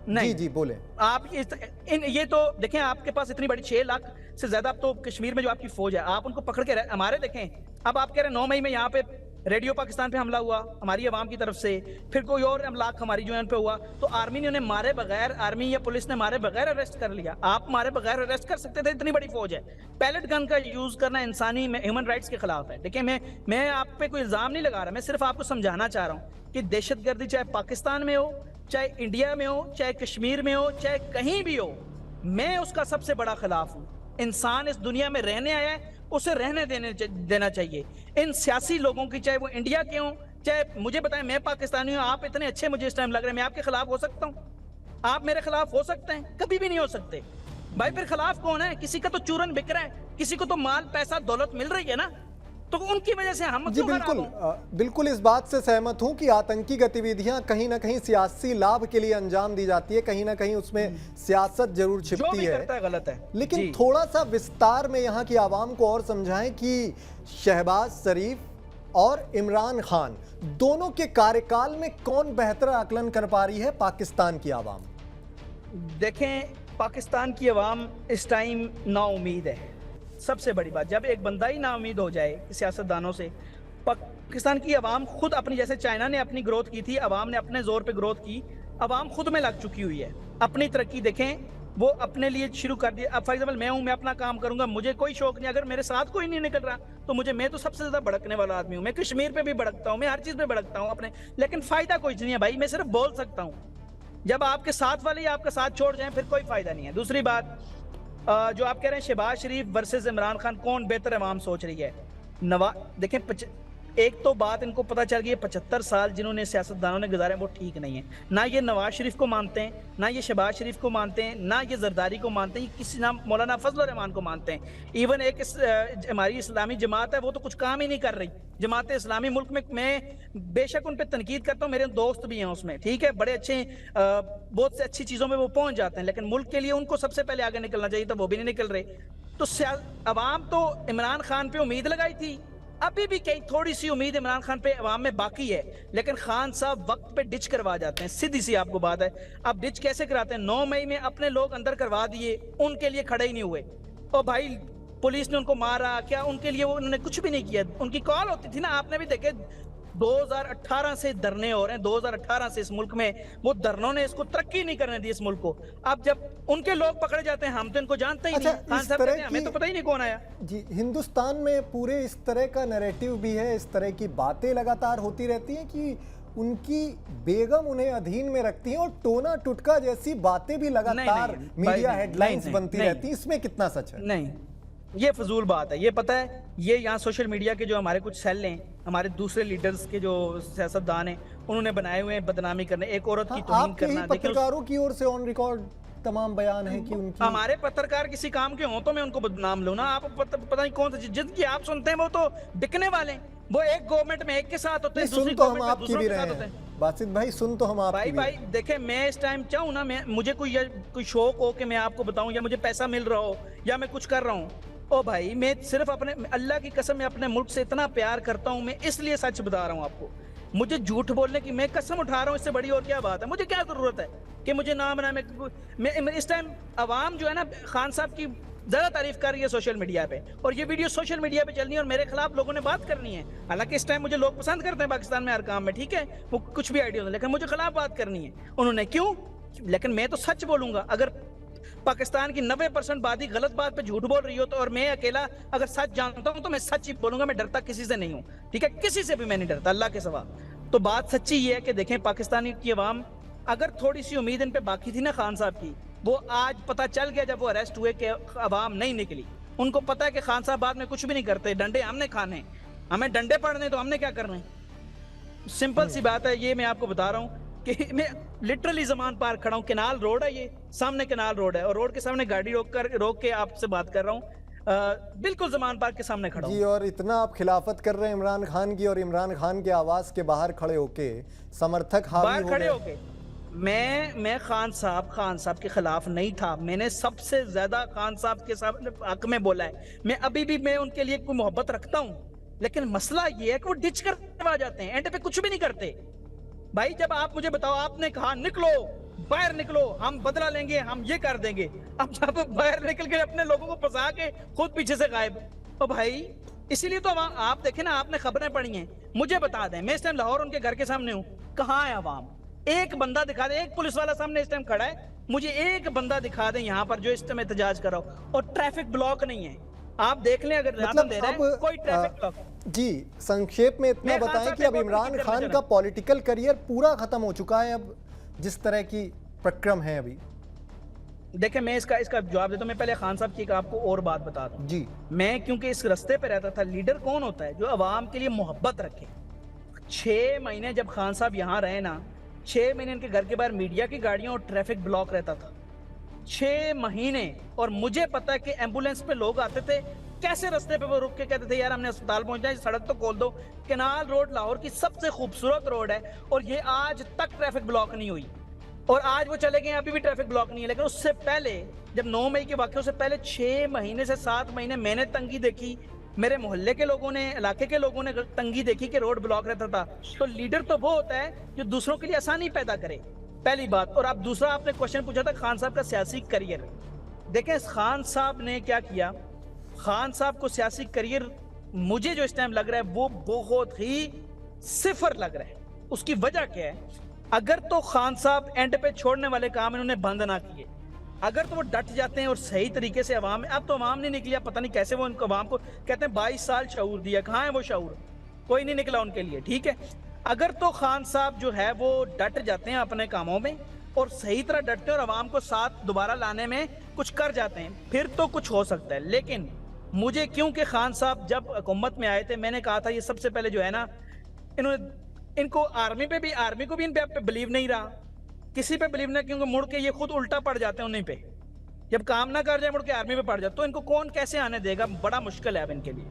नहीं जी बोले आप ये तो देखें, आपके पास इतनी बड़ी 6 लाख से ज्यादा अब तो कश्मीर में जो आपकी फौज है, आप उनको पकड़ के हमारे देखें। अब आप कह रहे हैं 9 मई में यहाँ पे रेडियो पाकिस्तान पे हमला हुआ हमारी आवाम की तरफ से, फिर कोई और अमलाक हमारी जो है उन पे हुआ, तो आर्मी ने उन्हें मारे बगैर, आर्मी या पुलिस ने मारे बगैर अरेस्ट कर लिया। आप मारे बगैर अरेस्ट कर सकते थे, इतनी बड़ी फौज है। पैलेट गन का यूज करना इंसानी ह्यूमन राइट्स के खिलाफ है। देखिए, मैं आप पे कोई इल्जाम नहीं लगा रहा, मैं सिर्फ आपको समझाना चाह रहा हूँ कि दहशतगर्दी चाहे पाकिस्तान में हो, चाहे इंडिया में हो, चाहे कश्मीर में हो, चाहे कहीं भी हो, मैं उसका सबसे बड़ा खिलाफ हूँ। इंसान इस दुनिया में रहने आया है, उसे रहने देना चाहिए। इन सियासी लोगों की, चाहे वो इंडिया के हों, चाहे मुझे बताएं मैं पाकिस्तानी हूं, आप इतने अच्छे मुझे इस टाइम लग रहे हैं, मैं आपके खिलाफ हो सकता हूं? आप मेरे खिलाफ हो सकते हैं? कभी भी नहीं हो सकते भाई। फिर खिलाफ कौन है? किसी का तो चूरन बिक रहा है, किसी को तो माल पैसा दौलत मिल रही है ना, तो उनकी वजह से हम जी बिल्कुल इस बात से सहमत हूं कि आतंकी गतिविधियां कहीं ना कहीं सियासी लाभ के लिए अंजाम दी जाती है, कहीं ना कहीं उसमें सियासत जरूर छिपती जो भी करता है गलत है। लेकिन थोड़ा सा विस्तार में यहाँ की आवाम को और समझाएं कि शहबाज शरीफ और इमरान खान दोनों के कार्यकाल में कौन बेहतर आकलन कर पा रही है पाकिस्तान की आवाम? देखें, पाकिस्तान की आवाम इस टाइम नाउम्मीद है। सबसे बड़ी बात, जब एक बंदा ही नाउम्मीद हो जाए सियासतदानों से, पाकिस्तान की आवाम खुद अपनी, जैसे चाइना ने अपनी ग्रोथ की थी, आवाम ने अपने जोर पे ग्रोथ की, आवाम खुद में लग चुकी हुई है। अपनी तरक्की देखें, वो अपने लिए शुरू कर दिया। अब फॉर एग्जाम्पल मैं हूं, मैं अपना काम करूंगा, मुझे कोई शौक नहीं, अगर मेरे साथ कोई नहीं निकल रहा तो मैं तो सबसे ज्यादा भड़कने वाला आदमी हूं। मैं कश्मीर पे भी भड़कता हूं, मैं हर चीज पे भड़कता हूं अपने, लेकिन फायदा कोई नहीं है भाई। मैं सिर्फ बोल सकता हूं। जब आपके साथ वाले आपका साथ छोड़ जाए फिर कोई फायदा नहीं है। दूसरी बात, जो आप कह रहे हैं शहबाज शरीफ वर्सेस इमरान खान कौन बेहतर अवाम सोच रही है, देखें, एक तो बात इनको पता चल गई है, 75 साल जिन्होंने सियासतदानों ने गुजारे वो ठीक नहीं है। ना ये नवाज शरीफ को मानते हैं, ना ये शहबाज शरीफ को मानते हैं, ना ये जरदारी को मानते हैं, किसी नाम मौलाना फजल रहमान को मानते हैं। इवन एक हमारी इस्लामी जमात है, वो तो कुछ काम ही नहीं कर रही। जमात इस्लामी मुल्क में, मैं बेशक उन पर तनकीद करता हूँ, मेरे दोस्त भी हैं उसमें, ठीक है, बड़े अच्छे, बहुत से अच्छी चीज़ों में वो पहुंच जाते हैं, लेकिन मुल्क के लिए उनको सबसे पहले आगे निकलना चाहिए, तो वो भी नहीं निकल रहे। तो अवाम तो इमरान खान पे उम्मीद लगाई थी, अभी भी कई थोड़ी सी उम्मीद इमरान खान पे अवाम में बाकी है, लेकिन खान साहब वक्त पे डिच करवा जाते हैं। सीधी सी आपको बात है। अब डिच कैसे कराते हैं? 9 मई में अपने लोग अंदर करवा दिए, उनके लिए खड़े ही नहीं हुए। और भाई पुलिस ने उनको मारा क्या? उनके लिए उन्होंने कुछ भी नहीं किया। उनकी कॉल होती थी ना, आपने भी देखे 2018 से धरने हो रहे हैं, 2018 से इस मुल्क में वो धरनों ने इसको तरक्की नहीं करने दी इस मुल्क को। अब जब उनके लोग पकड़े जाते हैं, हम तो इनको जानते ही नहीं। खान साहब कहते हैं हमें तो पता ही नहीं कौन आया। जी, हिंदुस्तान में पूरे इस तरह का नैरेटिव भी है, इस तरह की बातें लगातार होती रहती हैं कि उनकी बेगम उन्हें अधीन में रखती हैं और टोना टुटका जैसी बातें भी लगातार मीडिया हेडलाइंस बनती रहती हैं। इसमें कितना सच है? नहीं, ये फजूल बात है। ये पता है, ये यहाँ सोशल मीडिया के जो हमारे कुछ सेल हैं, हमारे दूसरे लीडर्स के जो सियासतदान हैं, उन्होंने बनाए हुए हैं बदनामी करने, एक औरत की तौहीन करना। पत्रकारों की ओर से ऑन रिकॉर्ड तमाम बयान है कि उनकी, हमारे पत्रकार किसी काम के हों तो मैं उनको बदनाम लूं ना। आप पता नहीं कौन सा जिनकी आप सुनते हैं वो तो बिकने वाले हैं। वो एक गवर्नमेंट में एक के साथ होते हैं, दूसरी गवर्नमेंट में दूसरों के साथ होते हैं। बासित भाई सुन तो हम आपकी भाई देखें, मैं इस टाइम चाहूँ ना, मुझे कोई शौक हो कि मैं आपको बताऊं, या मुझे पैसा मिल रहा हो, या मैं कुछ कर रहा हूँ, ओ भाई मैं सिर्फ अपने, अल्लाह की कसम, मैं अपने मुल्क से इतना प्यार करता हूँ, मैं इसलिए सच बता रहा हूँ आपको। मुझे झूठ बोलने की मैं कसम उठा रहा हूँ, इससे बड़ी और क्या बात है? मुझे क्या जरूरत है कि मुझे नाम ना, मैं इस टाइम अवाम जो है ना, खान साहब की ज्यादा तारीफ कर रही है सोशल मीडिया पे, और ये वीडियो सोशल मीडिया पे चलनी है और मेरे खिलाफ लोगों ने बात करनी है। हालांकि इस टाइम मुझे लोग पसंद करते हैं पाकिस्तान में हर काम में, ठीक है, वो कुछ भी आइडिया हो, लेकिन मुझे खिलाफ बात करनी है। उन्होंने क्यों? लेकिन मैं तो सच बोलूंगा। अगर पाकिस्तान की 90% बात ही गलत बात पे झूठ बोल रही हो तो, और मैं अकेला अगर सच जानता हूं तो मैं सच ही बोलूंगा। मैं डरता किसी से नहीं हूं, ठीक है, किसी से भी मैं नहीं डरता अल्लाह के सिवा। तो बात सच्ची ये है कि देखें, पाकिस्तानी की अवाम, अगर थोड़ी सी उम्मीद इन पे बाकी थी ना खान साहब की, वो आज पता चल गया जब वो अरेस्ट हुए कि अवाम नहीं निकली। उनको पता है कि खान साहब बाद में कुछ भी नहीं करते, डंडे हमने खाने, हमें डंडे पड़ने तो हमने क्या करना है। सिंपल सी बात है, ये मैं आपको बता रहा हूँ कि मैं लिटरली जमान पार्क खड़ा हूँ। केनाल रोड है, ये सामने केनाल रोड है, और रोड के सामने गाड़ी रोक के आपसे बात कर रहा हूँ। बिल्कुल जमान पार्क के सामने खड़ा हूँ जी। और इतना आप खिलाफत कर रहे हैं इमरान खान की, और इमरान खान के आवास के बाहर खड़े होके समर्थक हावी बाहर हो खड़े गए। होके मैं खान साहब के खिलाफ नहीं था। मैंने सबसे ज्यादा खान साहब के हक में बोला है। मैं अभी भी मैं उनके लिए कोई मोहब्बत रखता हूँ, लेकिन मसला ये है कि वो डिच कर आ जाते हैं, एंड पे कुछ भी नहीं करते। भाई जब आप मुझे बताओ, आपने कहा निकलो, बाहर निकलो, हम बदला लेंगे, हम ये कर देंगे। अब जब बाहर निकल के अपने लोगों को फंसा के खुद पीछे से गायब। तो भाई इसीलिए तो आप देखें ना, आपने खबरें पढ़ी हैं, मुझे बता दें, मैं इस टाइम लाहौर उनके घर के सामने हूँ, कहाँ है अवाम? एक बंदा दिखा दे, एक पुलिस वाला सामने इस टाइम खड़ा है, मुझे एक बंदा दिखा दे यहाँ पर जो इस टाइम एहतजाज कर रहा हो। और ट्रैफिक ब्लॉक नहीं है, आप देख लें, अगर मतलब दे रहे हैं, कोई ट्रैफिक ब्लॉक। जी, संक्षेप में इतना मैं खान बताएं साहब कि पे अब कोई इमरान टिकट खान करना का पॉलिटिकल करियर पूरा खत्म हो चुका है, अब जिस तरह की प्रक्रम है अभी। देखिए, मैं इसका जवाब देता हूं। मैं पहले खान साहब की एक आपको और बात बता दूं। जी। मैं क्योंकि इस रास्ते पे रहता था, लीडर कौन होता है? जो अवाम के लिए मोहब्बत रखे। 6 महीने जब खान साहब यहाँ रहे ना, 6 महीने इनके घर के बाहर मीडिया की गाड़ियां और ट्रैफिक ब्लॉक रहता था, 6 महीने। और मुझे पता है कि एम्बुलेंस पे लोग आते थे, कैसे रास्ते पे वो रुक के कहते थे यार हमने अस्पताल पहुंचना है, सड़क तो खोल दो। केनाल रोड लाहौर की सबसे खूबसूरत रोड है, और ये आज तक ट्रैफिक ब्लॉक नहीं हुई। और आज वो चले गए, अभी भी ट्रैफिक ब्लॉक नहीं है। लेकिन उससे पहले, जब 9 मई के वाक़े से पहले 6 महीने से 7 महीने मैंने तंगी देखी, मेरे मोहल्ले के लोगों ने, इलाके के लोगों ने तंगी देखी कि रोड ब्लॉक रहता था। तो लीडर तो वो होता है जो दूसरों के लिए आसानी पैदा करे, पहली बात। और आप दूसरा, आपने क्वेश्चन पूछा था खान साहब का सियासी करियर। देखें, खान साहब ने क्या किया, खान साहब को सियासी करियर मुझे जो इस टाइम लग रहा है वो बहुत ही सिफर लग रहा है। उसकी वजह क्या है? अगर तो खान साहब एंड पे छोड़ने वाले काम इन्होंने बंद ना किए, अगर तो वो डट जाते हैं और सही तरीके से अवाम, अब तो अवाम नहीं निकली, पता नहीं कैसे वो उनको अवाम को कहते हैं 22 साल शऊर दिया, कहाँ है वो शऊर? कोई नहीं निकला उनके लिए, ठीक है। अगर तो खान साहब जो है वो डट जाते हैं अपने कामों में और सही तरह डटते हैं और अवाम को साथ दोबारा लाने में कुछ कर जाते हैं, फिर तो कुछ हो सकता है। लेकिन मुझे, क्योंकि खान साहब जब हुकूमत में आए थे, मैंने कहा था ये सबसे पहले जो है ना, इनको आर्मी को भी इन पे बिलीव नहीं रहा, किसी पे बिलीव नहीं, क्योंकि मुड़ के ये खुद उल्टा पड़ जाते हैं उन्हीं पे। जब काम ना कर जाए मुड़ के आर्मी पे पड़ जाए, तो इनको कौन कैसे आने देगा? बड़ा मुश्किल है अब इनके लिए।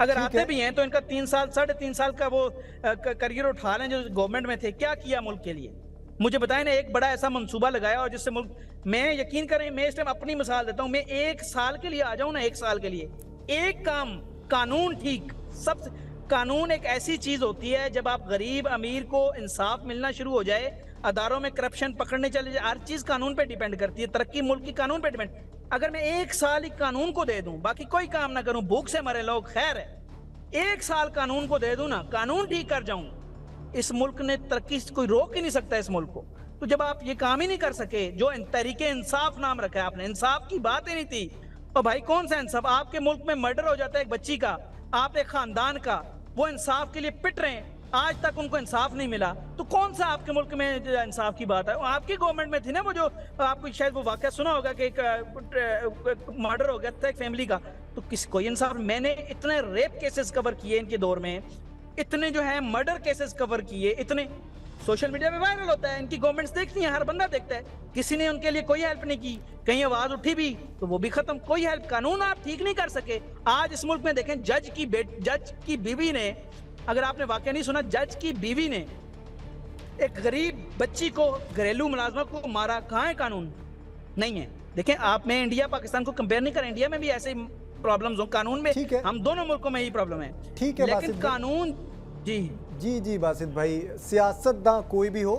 अगर आते भी हैं तो इनका 3 साल 3.5 साल का वो करियर उठा लें जो गवर्नमेंट में थे। क्या किया मुल्क के लिए? मुझे बताएं ना, एक बड़ा ऐसा मंसूबा लगाया और जिससे मुल्क, मैं यकीन करें, मैं इस टाइम अपनी मिसाल देता हूं, मैं 1 साल के लिए आ जाऊं ना, 1 साल के लिए एक काम, कानून ठीक, सब। कानून एक ऐसी चीज होती है, जब आप गरीब अमीर को इंसाफ मिलना शुरू हो जाए, अदारों में करप्शन पकड़ने चले जाए, हर चीज कानून पे डिपेंड करती है। तरक्की मुल्क की कानून पे डिपेंड। अगर मैं 1 साल ही कानून को दे दूं, बाकी कोई काम ना करूं, भूख से मरे लोग, खैर है, 1 साल कानून को दे दूं ना, कानून ठीक कर जाऊं, इस मुल्क ने तरक्की, कोई रोक ही नहीं सकता इस मुल्क को। तो जब आप ये काम ही नहीं कर सके, जो तरीके इंसाफ नाम रखा है आपने, इंसाफ की बात ही नहीं थी। और भाई कौन सा इंसाफ? आपके मुल्क में मर्डर हो जाता है एक बच्ची का, आप एक खानदान का, वो इंसाफ के लिए पिट रहे हैं, आज तक उनको इंसाफ नहीं मिला। तो कौन सा आपके मुल्क में इंसाफ की बात है? आपकी गवर्नमेंट में थी ना वो, जो आपको शायद वो वाकया सुना होगा कि एक मर्डर हो गया था एक फैमिली का, तो कोई इंसाफ? मैंने इतने रेप केसेस कवर किए इनके दौर में, इतने जो है मर्डर केसेस कवर किए, इतने सोशल मीडिया पे वायरल होता है, इनकी गवर्नमेंट्स देखती है, हर बंदा देखता है, किसी ने उनके लिए कोई हेल्प नहीं की। कहीं आवाज उठी भी तो वो भी खत्म, कोई हेल्प, कानून आप ठीक नहीं कर सके। आज इस मुल्क में देखें, जज की बीवी ने, अगर आपने वाकया नहीं सुना, जज की बीवी ने एक गरीब बच्ची को, घरेलू मुलाजमा को मारा, कहाँ है कानून? नहीं है। देखें आप, मैं इंडिया पाकिस्तान को कंपेयर नहीं कर, इंडिया में भी ऐसे प्रॉब्लम्स हो कानून में, हम दोनों मुल्कों में यही प्रॉब्लम है, ठीक है। लेकिन कानून, जी बासित भाई, सियासतदान कोई भी हो,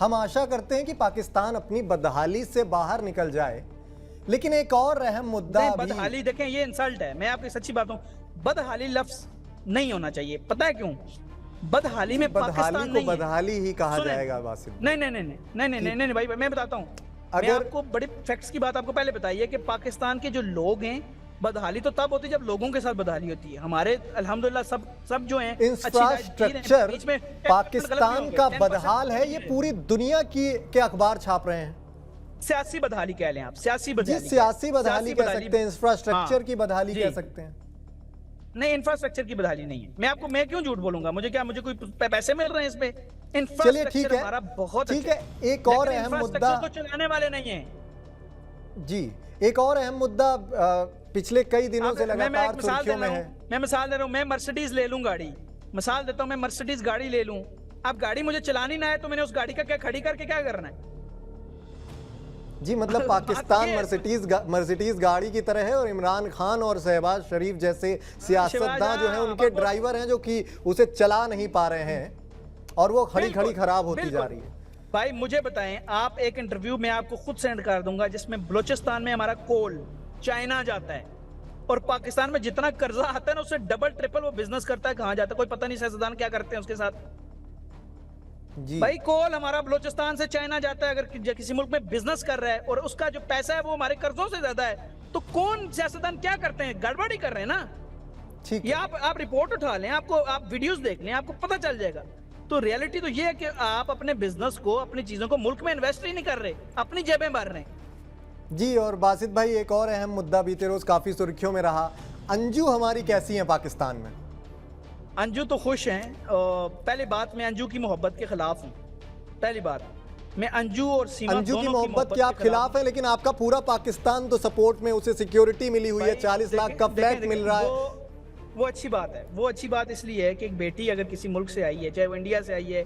हम आशा करते हैं कि पाकिस्तान अपनी बदहाली से बाहर निकल जाए, लेकिन एक और अहम मुद्दा नहीं, भी बदहाली देखें, ये इंसल्ट है। मैं आपकी सच्ची बात हूँ, बदहाली लफ्ज नहीं होना चाहिए। पता है क्यों? बदहाली में पाकिस्तान नहीं है। बदहाली ही कहा सुने, जाएगा बासित। नहीं नहीं नहीं नहीं नहीं नहीं नहीं नहीं भाई, मैं बताता हूँ। मैं आपको बड़े फैक्ट्स की बात आपको पहले बताइए कि पाकिस्तान के जो लोग हैं, बदहाली तो तब होती है जब लोगों के साथ बदहाली होती है। हमारे अल्हम्दुलिल्लाह सब जो हैं इंफ्रास्ट्रक्चर पाकिस्तान का बदहाल है, ये पूरी दुनिया की के अखबार छाप रहे हैं। सियासी बदहाली कह लें आप, सियासी बदहाली, सियासी बदहाली कह सकते हैं, इंफ्रास्ट्रक्चर की बदहाली कह सकते हैं। नहीं, इंफ्रास्ट्रक्चर की बदहाली नहीं है। मैं क्यों झूठ बोलूंगा? मुझे क्या, मुझे कोई पैसे मिल रहे हैं इस पे? चलिए ठीक है, हमारा बहुत ठीक है। एक और अहम मुद्दा तो चलाने वाले नहीं है जी, एक और अहम मुद्दा पिछले कई दिनों से लगातार सुर्खियों में है। मैं मिसाल दे रहा हूं, मैं मर्सिडीज ले लूं गाड़ी, मिसाल देता हूं, मैं मर्सिडीज गाड़ी ले लूं। अब गाड़ी मुझे चलानी ना है तो मैंने उस गाड़ी का क्या खड़ी करके क्या करना है? जी, मतलब पाकिस्तान मर्सिडीज गाड़ी की तरह है और इमरान खान और शहबाज शरीफ जैसे सियासतदान जो हैं उनके ड्राइवर हैं जो कि उसे चला नहीं पा रहे हैं और वो खड़ी खड़ी खराब होती जा रही है। भाई मुझे बताएं, आप एक इंटरव्यू में आपको खुद सेंड कर दूंगा जिसमें बलूचिस्तान में हमारा कोल चाइना जाता है और पाकिस्तान में जितना कर्जा आता है ना उससे डबल ट्रिपल वो बिजनेस करता है। कहां जाता है कोई पता नहीं, सियासतदान क्या करते हैं उसके साथ जी। भाई कोल हमारा बलूचिस्तान से चाइना जाता है, अगर किसी मुल्क में बिजनेस कर रहा है और उसका जो पैसा है वो हमारे कर्जों से ज्यादा है, तो कौन सियासतदान क्या करते हैं? गड़बड़ी कर रहे हैं ना। ठीक है, आप रिपोर्ट उठा लें, आपको आप वीडियोस देख लें, आपको पता चल जाएगा। तो रियलिटी तो ये है कि आप अपने बिजनेस को, अपनी चीजों को मुल्क में इन्वेस्ट ही नहीं कर रहे, अपनी जेबें भर रहे हैं। जी, और बासित भाई एक और अहम मुद्दा बीते रोज काफी सुर्खियों में रहा, अंजू हमारी कैसी है पाकिस्तान में? अंजू तो खुश हैं। पहली बात, मैं अंजू की मोहब्बत के खिलाफ हूँ। पहली बात, मैं अंजू और सीमा अंजू की मोहब्बत के आप खिलाफ है, लेकिन आपका पूरा पाकिस्तान तो सपोर्ट में, उसे सिक्योरिटी मिली हुई है, 40 लाख का फ्लैट मिल रहा है। वो अच्छी बात है। वो अच्छी बात इसलिए है कि एक बेटी अगर किसी मुल्क से आई है, चाहे वो इंडिया से आई है,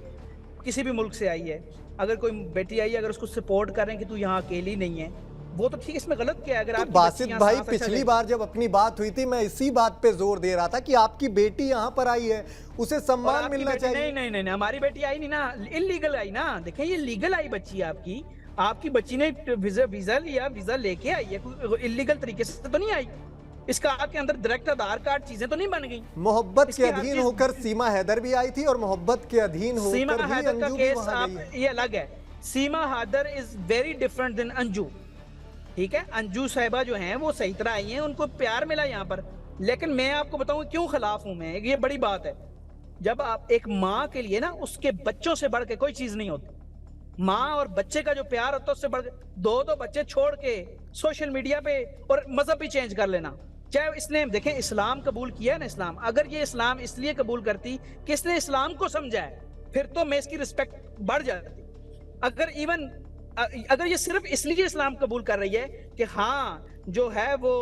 किसी भी मुल्क से आई है, अगर कोई बेटी आई है, अगर उसको सपोर्ट करें कि तू यहाँ अकेली नहीं है, वो तो ठीक है, इसमें गलत क्या है? अगर तो बासित भाई पिछली बार जब अपनी बात हुई थी मैं इसी बात पे जोर दे रहा था कि आपकी बेटी यहाँ पर आई है, उसे सम्मान मिलना चाहिए। नहीं नहीं नहीं, हमारी बेटी आई नहीं ना, इलीगल आई ना। देखें, ये लीगल आई बच्ची है आपकी बच्ची ने वीजा लिया, वीजा लेके आई है, इलीगल तरीके से तो नहीं आई। इसका आपके अंदर डायरेक्ट आधार कार्ड चीजें तो नहीं बन गई। मोहब्बत के अधीन होकर सीमा हैदर भी आई थी और मोहब्बत के अधीन होकर सीमा हैदर का केस आप ये अलग है। Seema Haider is very different than Anju. ठीक है, अंजू साहिबा जो हैं वो सही तरह आई हैं, उनको प्यार मिला यहाँ पर। लेकिन मैं आपको बताऊं क्यों खिलाफ हूं मैं, ये बड़ी बात है। जब आप एक माँ के लिए ना, उसके बच्चों से बढ़ के कोई चीज नहीं होती। माँ और बच्चे का जो प्यार होता है उससे बढ़ के, दो बच्चे छोड़ के सोशल मीडिया पे और मजहब भी चेंज कर लेना। चाहे इसने, देखें, इस्लाम कबूल किया ना, इस्लाम, अगर ये इस्लाम इसलिए कबूल करती कि इसने इस्लाम को समझा है, फिर तो मैं इसकी रिस्पेक्ट बढ़ जाती। अगर ये सिर्फ इसलिए इस्लाम कबूल कर रही है कि हाँ जो है वो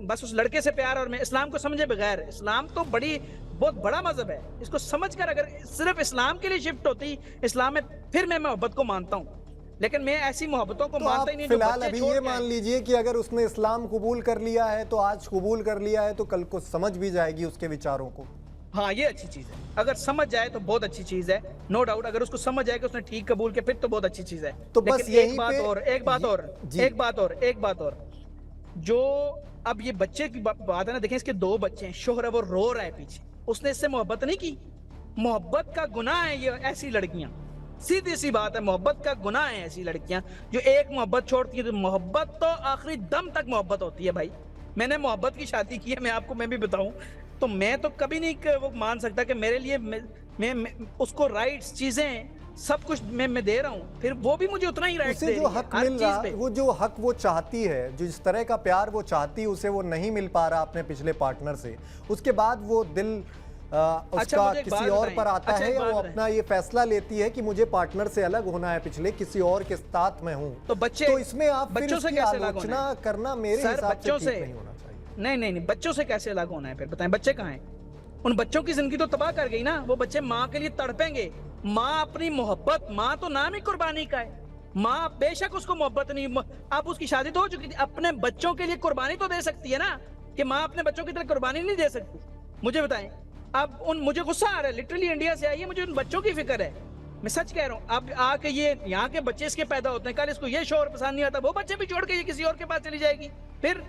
बस उस लड़के से प्यार, और मैं इस्लाम को समझे बगैर, इस्लाम तो बहुत बड़ा मजहब है, इसको समझकर अगर सिर्फ इस्लाम के लिए शिफ्ट होती इस्लाम में, फिर मैं मोहब्बत को मानता हूँ। लेकिन मैं ऐसी मोहब्बतों को मानता ही नहीं। फिलहाल अभी ये मान लीजिए कि अगर उसने इस्लाम कबूल कर लिया है तो आज कबूल कर लिया है तो कल को समझ भी जाएगी उसके विचारों को। हाँ, ये अच्छी चीज है, अगर समझ जाए तो बहुत अच्छी चीज है, नो डाउट। अगर उसको समझ जाए कि उसने ठीक कबूल किया, फिर तो बहुत अच्छी चीज है। तो बस एक बात और, जो अब ये बच्चे की बात है ना, देखें, इसके 2 बच्चे हैं, शोहर है, वो रो रहा है पीछे, उसने इससे मोहब्बत नहीं की। मोहब्बत का गुनाह है ये ऐसी लड़कियां, सीधी सी बात है, मोहब्बत का गुनाह है ऐसी लड़कियां जो एक मोहब्बत छोड़ती है। तो मोहब्बत तो आखिरी दम तक मोहब्बत होती है भाई। मैंने मोहब्बत की शादी की है, मैं भी बताऊं तो मैं तो कभी नहीं वो मान सकता कि मेरे लिए मैं उसको राइट्स, चीजें, सब कुछ मैं दे रहा हूं, फिर वो भी मुझे उतना ही राइट्स दे रही है। जो हक मिल रहा है, वो जो हक वो चाहती है, जो इस तरह का प्यार वो चाहती है, उसे वो नहीं मिल पा रहा अपने पिछले पार्टनर से, उसके बाद वो दिल उसका किसी और पर आता है, वो अपना ये फैसला लेती है कि मुझे पार्टनर से अलग होना है, पिछले किसी और के साथ में हूं। तो इसमें आप बच्चों से कैसे आलोचना करना मेरे हिसाब से ठीक नहीं होना चाहिए। नहीं, बच्चों से कैसे अलग होना है? फिर बताएं, बच्चे कहाँ हैं? उन बच्चों की जिंदगी तो तबाह कर गई ना। वो बच्चे माँ के लिए तड़पेंगे। माँ अपनी मोहब्बत, माँ तो नाम ही कुर्बानी का है। माँ बेशक उसको मोहब्बत नहीं, अब उसकी शादी तो हो चुकी थी, अपने बच्चों के लिए कुर्बानी तो दे सकती है ना, कि माँ अपने बच्चों की तरह कुर्बानी नहीं दे सकती? मुझे बताएं। अब मुझे गुस्सा आ रहा है, लिटरली इंडिया से आई है, मुझे उन बच्चों की फिक्र है। मैं सच कह रहा हूँ। अब आके ये यहाँ के बच्चे इसके पैदा होते हैं, कल इसको ये शोर पसंद नहीं आता, वो बच्चे भी छोड़ के ये किसी और के पास चली जाएगी, फिर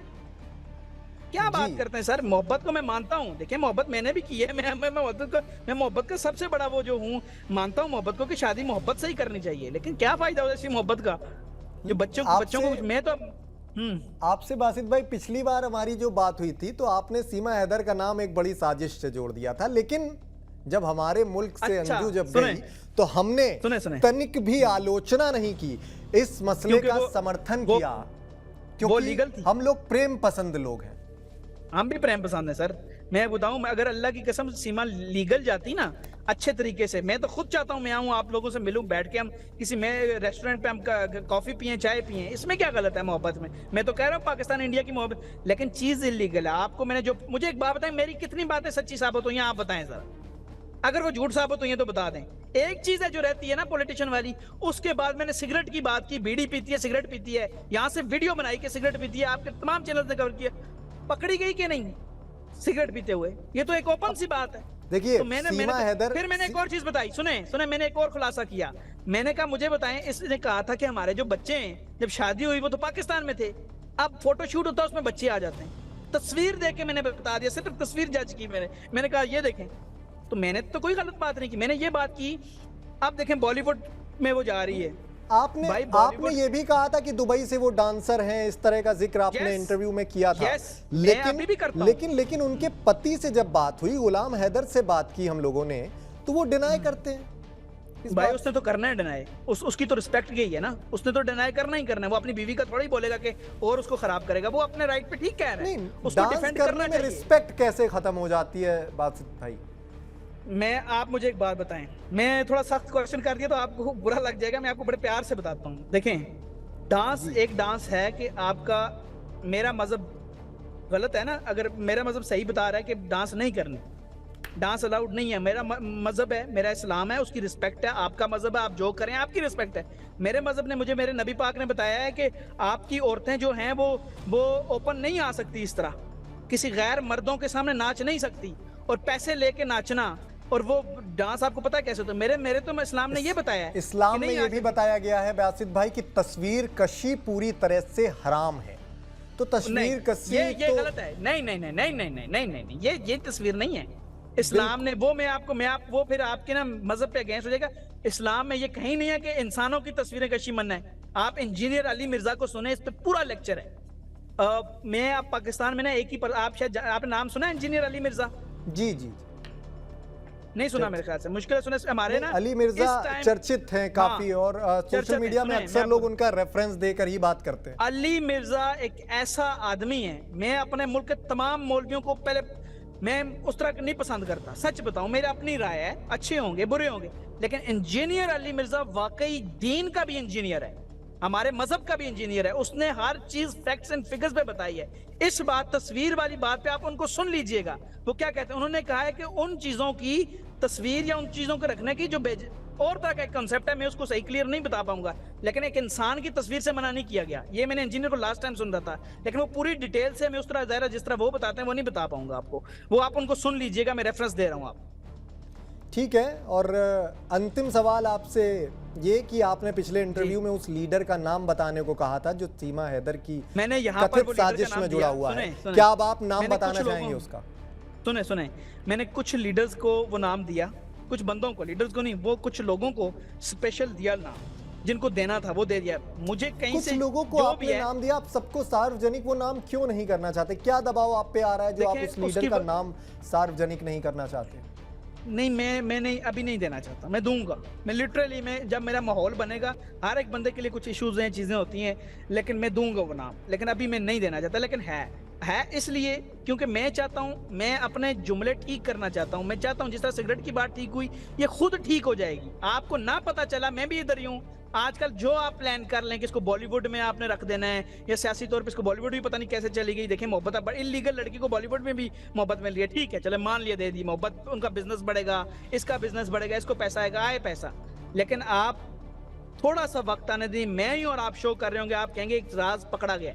क्या बात जी। करते हैं सर। मोहब्बत को मैं मानता हूँ, देखिए मोहब्बत मैंने भी की है, मैं मोहब्बत का सबसे बड़ा वो जो हूँ, मानता हूँ मोहब्बत को कि शादी मोहब्बत से ही करनी चाहिए, लेकिन क्या फायदा होता है इसी मोहब्बत का जो बच्चों को मैं तो आपसे बासित भाई पिछली बार हमारी जो बात हुई थी तो आपने सीमा हैदर का नाम एक बड़ी साजिश से जोड़ दिया था, लेकिन जब हमारे मुल्क से अच्छा, अंजू जब सुने, गई तो हमने सुने। तनिक भी आलोचना नहीं की, इस मसले का समर्थन किया, वो क्योंकि लीगल थी। हम लोग प्रेम पसंद लोग हैं। हम भी प्रेम पसंद है सर। मैं बताऊं, अगर अल्लाह की कसम सीमा लीगल जाती ना अच्छे तरीके से, मैं तो खुद चाहता हूं मैं आऊं आप लोगों से मिलूं, बैठ के हम किसी में रेस्टोरेंट पे हम कॉफी पिए, चाय पिए, इसमें क्या गलत है मोहब्बत में। मैं तो कह रहा हूं पाकिस्तान इंडिया की मोहब्बत, लेकिन चीज इलीगल है। आपको मैंने जो, मुझे एक बात बताएं, मेरी कितनी बातें सच्ची साबित हुई हैं आप बताएं सर, अगर वो झूठ साबित हुई है तो बता दें। एक चीज है जो रहती है ना पॉलिटिशियन वाली, उसके बाद मैंने सिगरेट की बात की, बीड़ी पीती है, सिगरेट पीती है, यहाँ से वीडियो बनाई कि सिगरेट पीती है, आपके तमाम चैनल ने कवर किया, पकड़ी गई कि नहीं सिगरेट पीते हुए, ये तो एक ओपन सी बात है। देखिए तो फिर मैंने एक और चीज बताई, सुने मैंने एक और खुलासा किया। मैंने कहा मुझे बताएं, इसने कहा था कि हमारे जो बच्चे हैं जब शादी हुई वो तो पाकिस्तान में थे, अब फोटो शूट होता है उसमें बच्चे आ जाते हैं, तस्वीर देख के मैंने बता दिया, सिर्फ तस्वीर जज की मैंने कहा ये देखें, तो मैंने तो कोई गलत बात नहीं की, मैंने ये बात की। अब देखें बॉलीवुड में वो जा रही है, आपने ये भी कहा था कि दुबई से वो डांसर हैं, इस तरह का जिक्र आपने इंटरव्यू में किया था। लेकिन उनके पति से जब बात हुई, गुलाम हैदर से बात की हम लोगों ने, तो वो डिनाई करते हैं। भाई उसने तो करना है डिनाई, उसकी तो रिस्पेक्ट गई है ना, उसने तो डिनाई करना ही करना है। वो अपनी बीवी का थोड़ा ही बोलेगा कि और उसको खराब करेगा, वो अपने राइट पे ठीक कह रहा है, उसको डिफेंड करना चाहिए। रिस्पेक्ट कैसे खत्म हो जाती है बासित भाई? आप मुझे एक बात बताएं, मैं थोड़ा सख्त क्वेश्चन कर दिया तो आपको बुरा लग जाएगा, मैं आपको बड़े प्यार से बताता हूँ। देखें, डांस एक डांस है कि आपका, मेरा मजहब गलत है ना, अगर मेरा मजहब सही बता रहा है कि डांस नहीं करनी, डांस अलाउड नहीं है, मेरा मजहब है, मेरा इस्लाम है, उसकी रिस्पेक्ट है, आपका मजहब है, आप जो करें आपकी रिस्पेक्ट है। मेरे मजहब ने मुझे, मेरे नबी पाक ने बताया है कि आपकी औरतें जो हैं वो ओपन नहीं आ सकती, इस तरह किसी गैर मर्दों के सामने नाच नहीं सकती, और पैसे लेके नाचना और वो डांस आपको पता है कैसे होता है। मेरे तो इस्लाम ने ये बताया है, इस्लाम में ये भी बताया गया है बासित भाई कि तस्वीर कशी पूरी तरह से हराम है, तो तस्वीर कशी ये गलत है। नहीं, ये तस्वीर नहीं है इस्लाम ने, वो फिर आपके ना मजहब पे अगेंस्ट हो जाएगा। इस्लाम में ये कहीं नहीं है कि इंसानों की तस्वीरें कशी मन्ना है। आप इंजीनियर अली मिर्जा को सुने, इस पे पूरा लेक्चर है। मैं आप पाकिस्तान में ना एक ही पर, आप शायद आपने नाम सुना है इंजीनियर अली मिर्जा? जी जी, नहीं सुना मेरे ख्याल से, मुश्किल है सुने। हमारे ना अली मिर्जा चर्चित हैं काफी, और सोशल मीडिया में अक्सर लोग उनका रेफरेंस देकर ही बात करते हैं। अली मिर्जा एक ऐसा आदमी है, मैं अपने मुल्क के तमाम मौलवियों को पहले, मैं उस तरह नहीं पसंद करता, सच बताऊं, मेरी अपनी राय है, अच्छे होंगे बुरे होंगे, लेकिन इंजीनियर अली मिर्जा वाकई दीन का भी इंजीनियर है, हमारे मजहब का भी इंजीनियर है। उसने हर चीज फैक्ट्स एंड फिगर्स पे बताई है। इस बात, तस्वीर वाली बात पे आप उनको सुन लीजिएगा, वो क्या कहते हैं। उन्होंने कहा है कि उन चीजों की तस्वीर या उन चीजों को रखने की जो और तरह का एक कंसेप्ट है, मैं उसको सही क्लियर नहीं बता पाऊंगा, लेकिन एक इंसान की तस्वीर से मना नहीं किया गया। ये मैंने इंजीनियर को लास्ट टाइम सुन रहा था, लेकिन वो पूरी डिटेल से मैं उस तरह ज़ाहिर जिस तरह वो बताते हैं वो नहीं बता पाऊंगा आपको, वो आप उनको सुन लीजिएगा, मैं रेफरेंस दे रहा हूँ आप। ठीक है, और अंतिम सवाल आपसे ये कि आपने पिछले इंटरव्यू में उस लीडर का नाम बताने को कहा था जो सीमा हैदर की मैंने यहाँ पर साजिश में जुड़ा हुआ है, क्या अब आप नाम बताना चाहेंगे उसका? सुने, मैंने कुछ लीडर्स को वो नाम दिया, कुछ बंदों को, लीडर्स को नहीं, वो कुछ लोगों को स्पेशल दिया नाम, जिनको देना था वो दे दिया। मुझे कहीं से लोगों को आपने नाम दिया, आप सबको सार्वजनिक वो नाम क्यों नहीं करना चाहते? क्या दबाव आप पे आ रहा है जो आप उस लीडर का नाम सार्वजनिक नहीं करना चाहते? नहीं, मैं नहीं, अभी नहीं देना चाहता, मैं दूंगा, मैं लिटरली, मैं जब मेरा माहौल बनेगा, हर एक बंदे के लिए कुछ इश्यूज हैं, चीजें होती हैं, लेकिन मैं दूंगा वो नाम, लेकिन अभी मैं नहीं देना चाहता। लेकिन है इसलिए क्योंकि मैं चाहता हूं, मैं अपने जुमले ठीक करना चाहता हूं, मैं चाहता हूं जिस तरह सिगरेट की बात ठीक हुई, ये खुद ठीक हो जाएगी। आपको ना पता चला, मैं भी इधर ही हूं। आजकल जो आप प्लान कर लें कि इसको बॉलीवुड में आपने रख देना है, या सियासी तौर पे इसको बॉलीवुड भी पता नहीं कैसे चली गई। देखिए, मोहब्बत अब इलीगल लड़की को बॉलीवुड में भी मोहब्बत मिल रही है, ठीक है, चले मान लिया, दे दी मोहब्बत, उनका बिजनेस बढ़ेगा, इसका बिजनेस बढ़ेगा, इसको पैसा आएगा, आए पैसा। लेकिन आप थोड़ा सा वक्त आने दी, मैं ही और आप शो कर रहे होंगे, आप कहेंगे एक राज पकड़ा गया,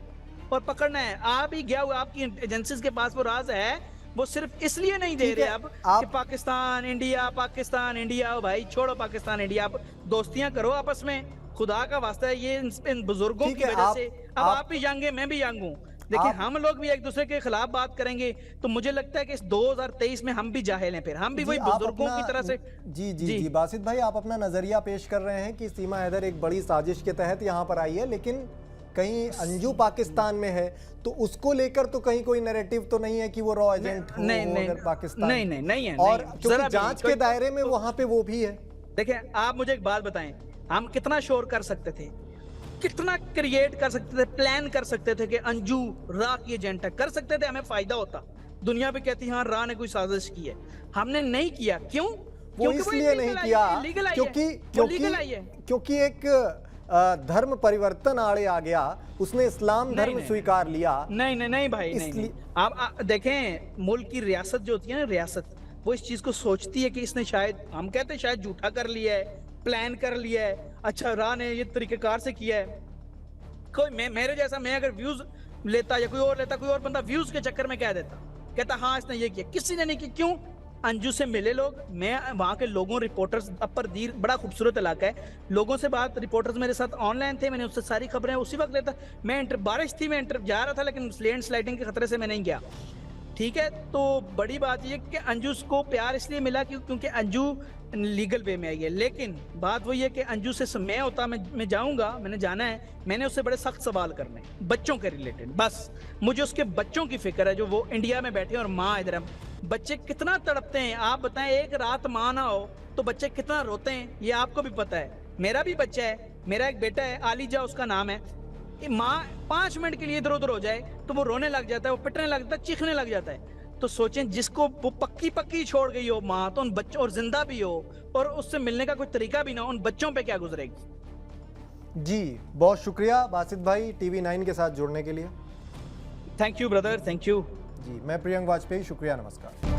और पकड़ना है, आप ही गया हुआ, आपकी एजेंसीज के पास वो राज है, वो सिर्फ इसलिए नहीं दे ठीक रहे है, अब आप- कि पाकिस्तान इंडिया, ओ भाई छोड़ो पाकिस्तान इंडिया, आप दोस्तियां करो आपस में, खुदा का वास्ता है। ये इन बुजुर्गों ठीक की है, वजह आप- से अब आप भी यंग है, मैं भी यंग हूँ। देखिए आप- हम लोग भी एक दूसरे के खिलाफ बात करेंगे तो मुझे लगता है कि इस 2023 में हम भी जाहिल हैं, फिर हम भी जी, वही आप बुजुर्गों अपना- की तरह से। जी जी जी बासित भाई, आप अपना नजरिया पेश कर रहे हैं कि सीमा हैदर एक बड़ी साजिश के तहत यहाँ पर आई है, लेकिन कहीं अंजू पाकिस्तान में है तो उसको लेकर तो कहीं कोई नैरेटिव तो नहीं है कि वो रॉ एजेंट हो नहीं, अगर पाकिस्तान नहीं है, और नहीं, जरा क्योंकि भी जांच नहीं, के दायरे में वहां पे वो भी है। देखिए आप मुझे एक बात बताएं, हम कितना शोर कर सकते थे, कितना क्रिएट कर सकते थे, प्लान कर सकते थे कि अंजू रा की एजेंट है, कर सकते थे, हमें फायदा होता। दुनिया भी कहती हाँ रा ने कोई साजिश की है, हमने नहीं किया। क्यों? वो इसलिए नहीं किया क्योंकि एक धर्म परिवर्तन आड़े आ गया, उसने इस्लाम धर्म स्वीकार लिया। नहीं भाई, नहीं। आप देखें, मुल्क की रियासत जो होती है ना, रियासत वो इस चीज को सोचती है कि इसने शायद, हम कहते हैं शायद झूठा कर लिया है, प्लान कर लिया है, अच्छा रा ने ये तरीकेकार से किया है। कोई मेरे जैसा, मैं अगर व्यूज लेता या कोई और लेता, कोई और बंदा व्यूज के चक्कर में कह देता, कहता हाँ इसने ये किया, किसी ने नहीं किया। क्यों? अंजू से मिले लोग, मैं वहाँ के लोगों, रिपोर्टर्स, अपर दीर बड़ा खूबसूरत इलाका है, लोगों से बात, रिपोर्टर्स मेरे साथ ऑनलाइन थे, मैंने उससे सारी खबरें उसी वक्त लेता। मैं बारिश थी, मैं जा रहा था, लेकिन लैंड स्लाइडिंग के खतरे से मैं नहीं गया। ठीक है, तो बड़ी बात यह कि अंजू को प्यार इसलिए मिला क्योंकि अंजू लीगल वे में आई है। लेकिन बात वही है कि अंजू से मैं होता, मैं जाऊंगा, मैंने जाना है, मैंने उससे बड़े सख्त सवाल करने बच्चों के रिलेटेड। बस मुझे उसके बच्चों की फिक्र है, जो वो इंडिया में बैठे हैं और माँ इधर है। बच्चे कितना तड़पते हैं, आप बताएं, एक रात माँ ना हो तो बच्चे कितना रोते हैं, ये आपको भी पता है। मेरा भी बच्चा है, मेरा एक बेटा है, आलिजा उसका नाम है। माँ 5 मिनट के लिए इधर उधर हो जाए तो वो रोने लग जाता है, वो पिटने लग जाता है, चीखने लग जाता है। तो सोचें, जिसको वो पक्की छोड़ गई हो माँ, तो उन बच्चों, और जिंदा भी हो और उससे मिलने का कोई तरीका भी ना हो, उन बच्चों पे क्या गुजरेगी। जी बहुत शुक्रिया बासित भाई TV9 के साथ जुड़ने के लिए। Thank you brother, thank you. जी मैं प्रियंक वाजपेयी, शुक्रिया, नमस्कार।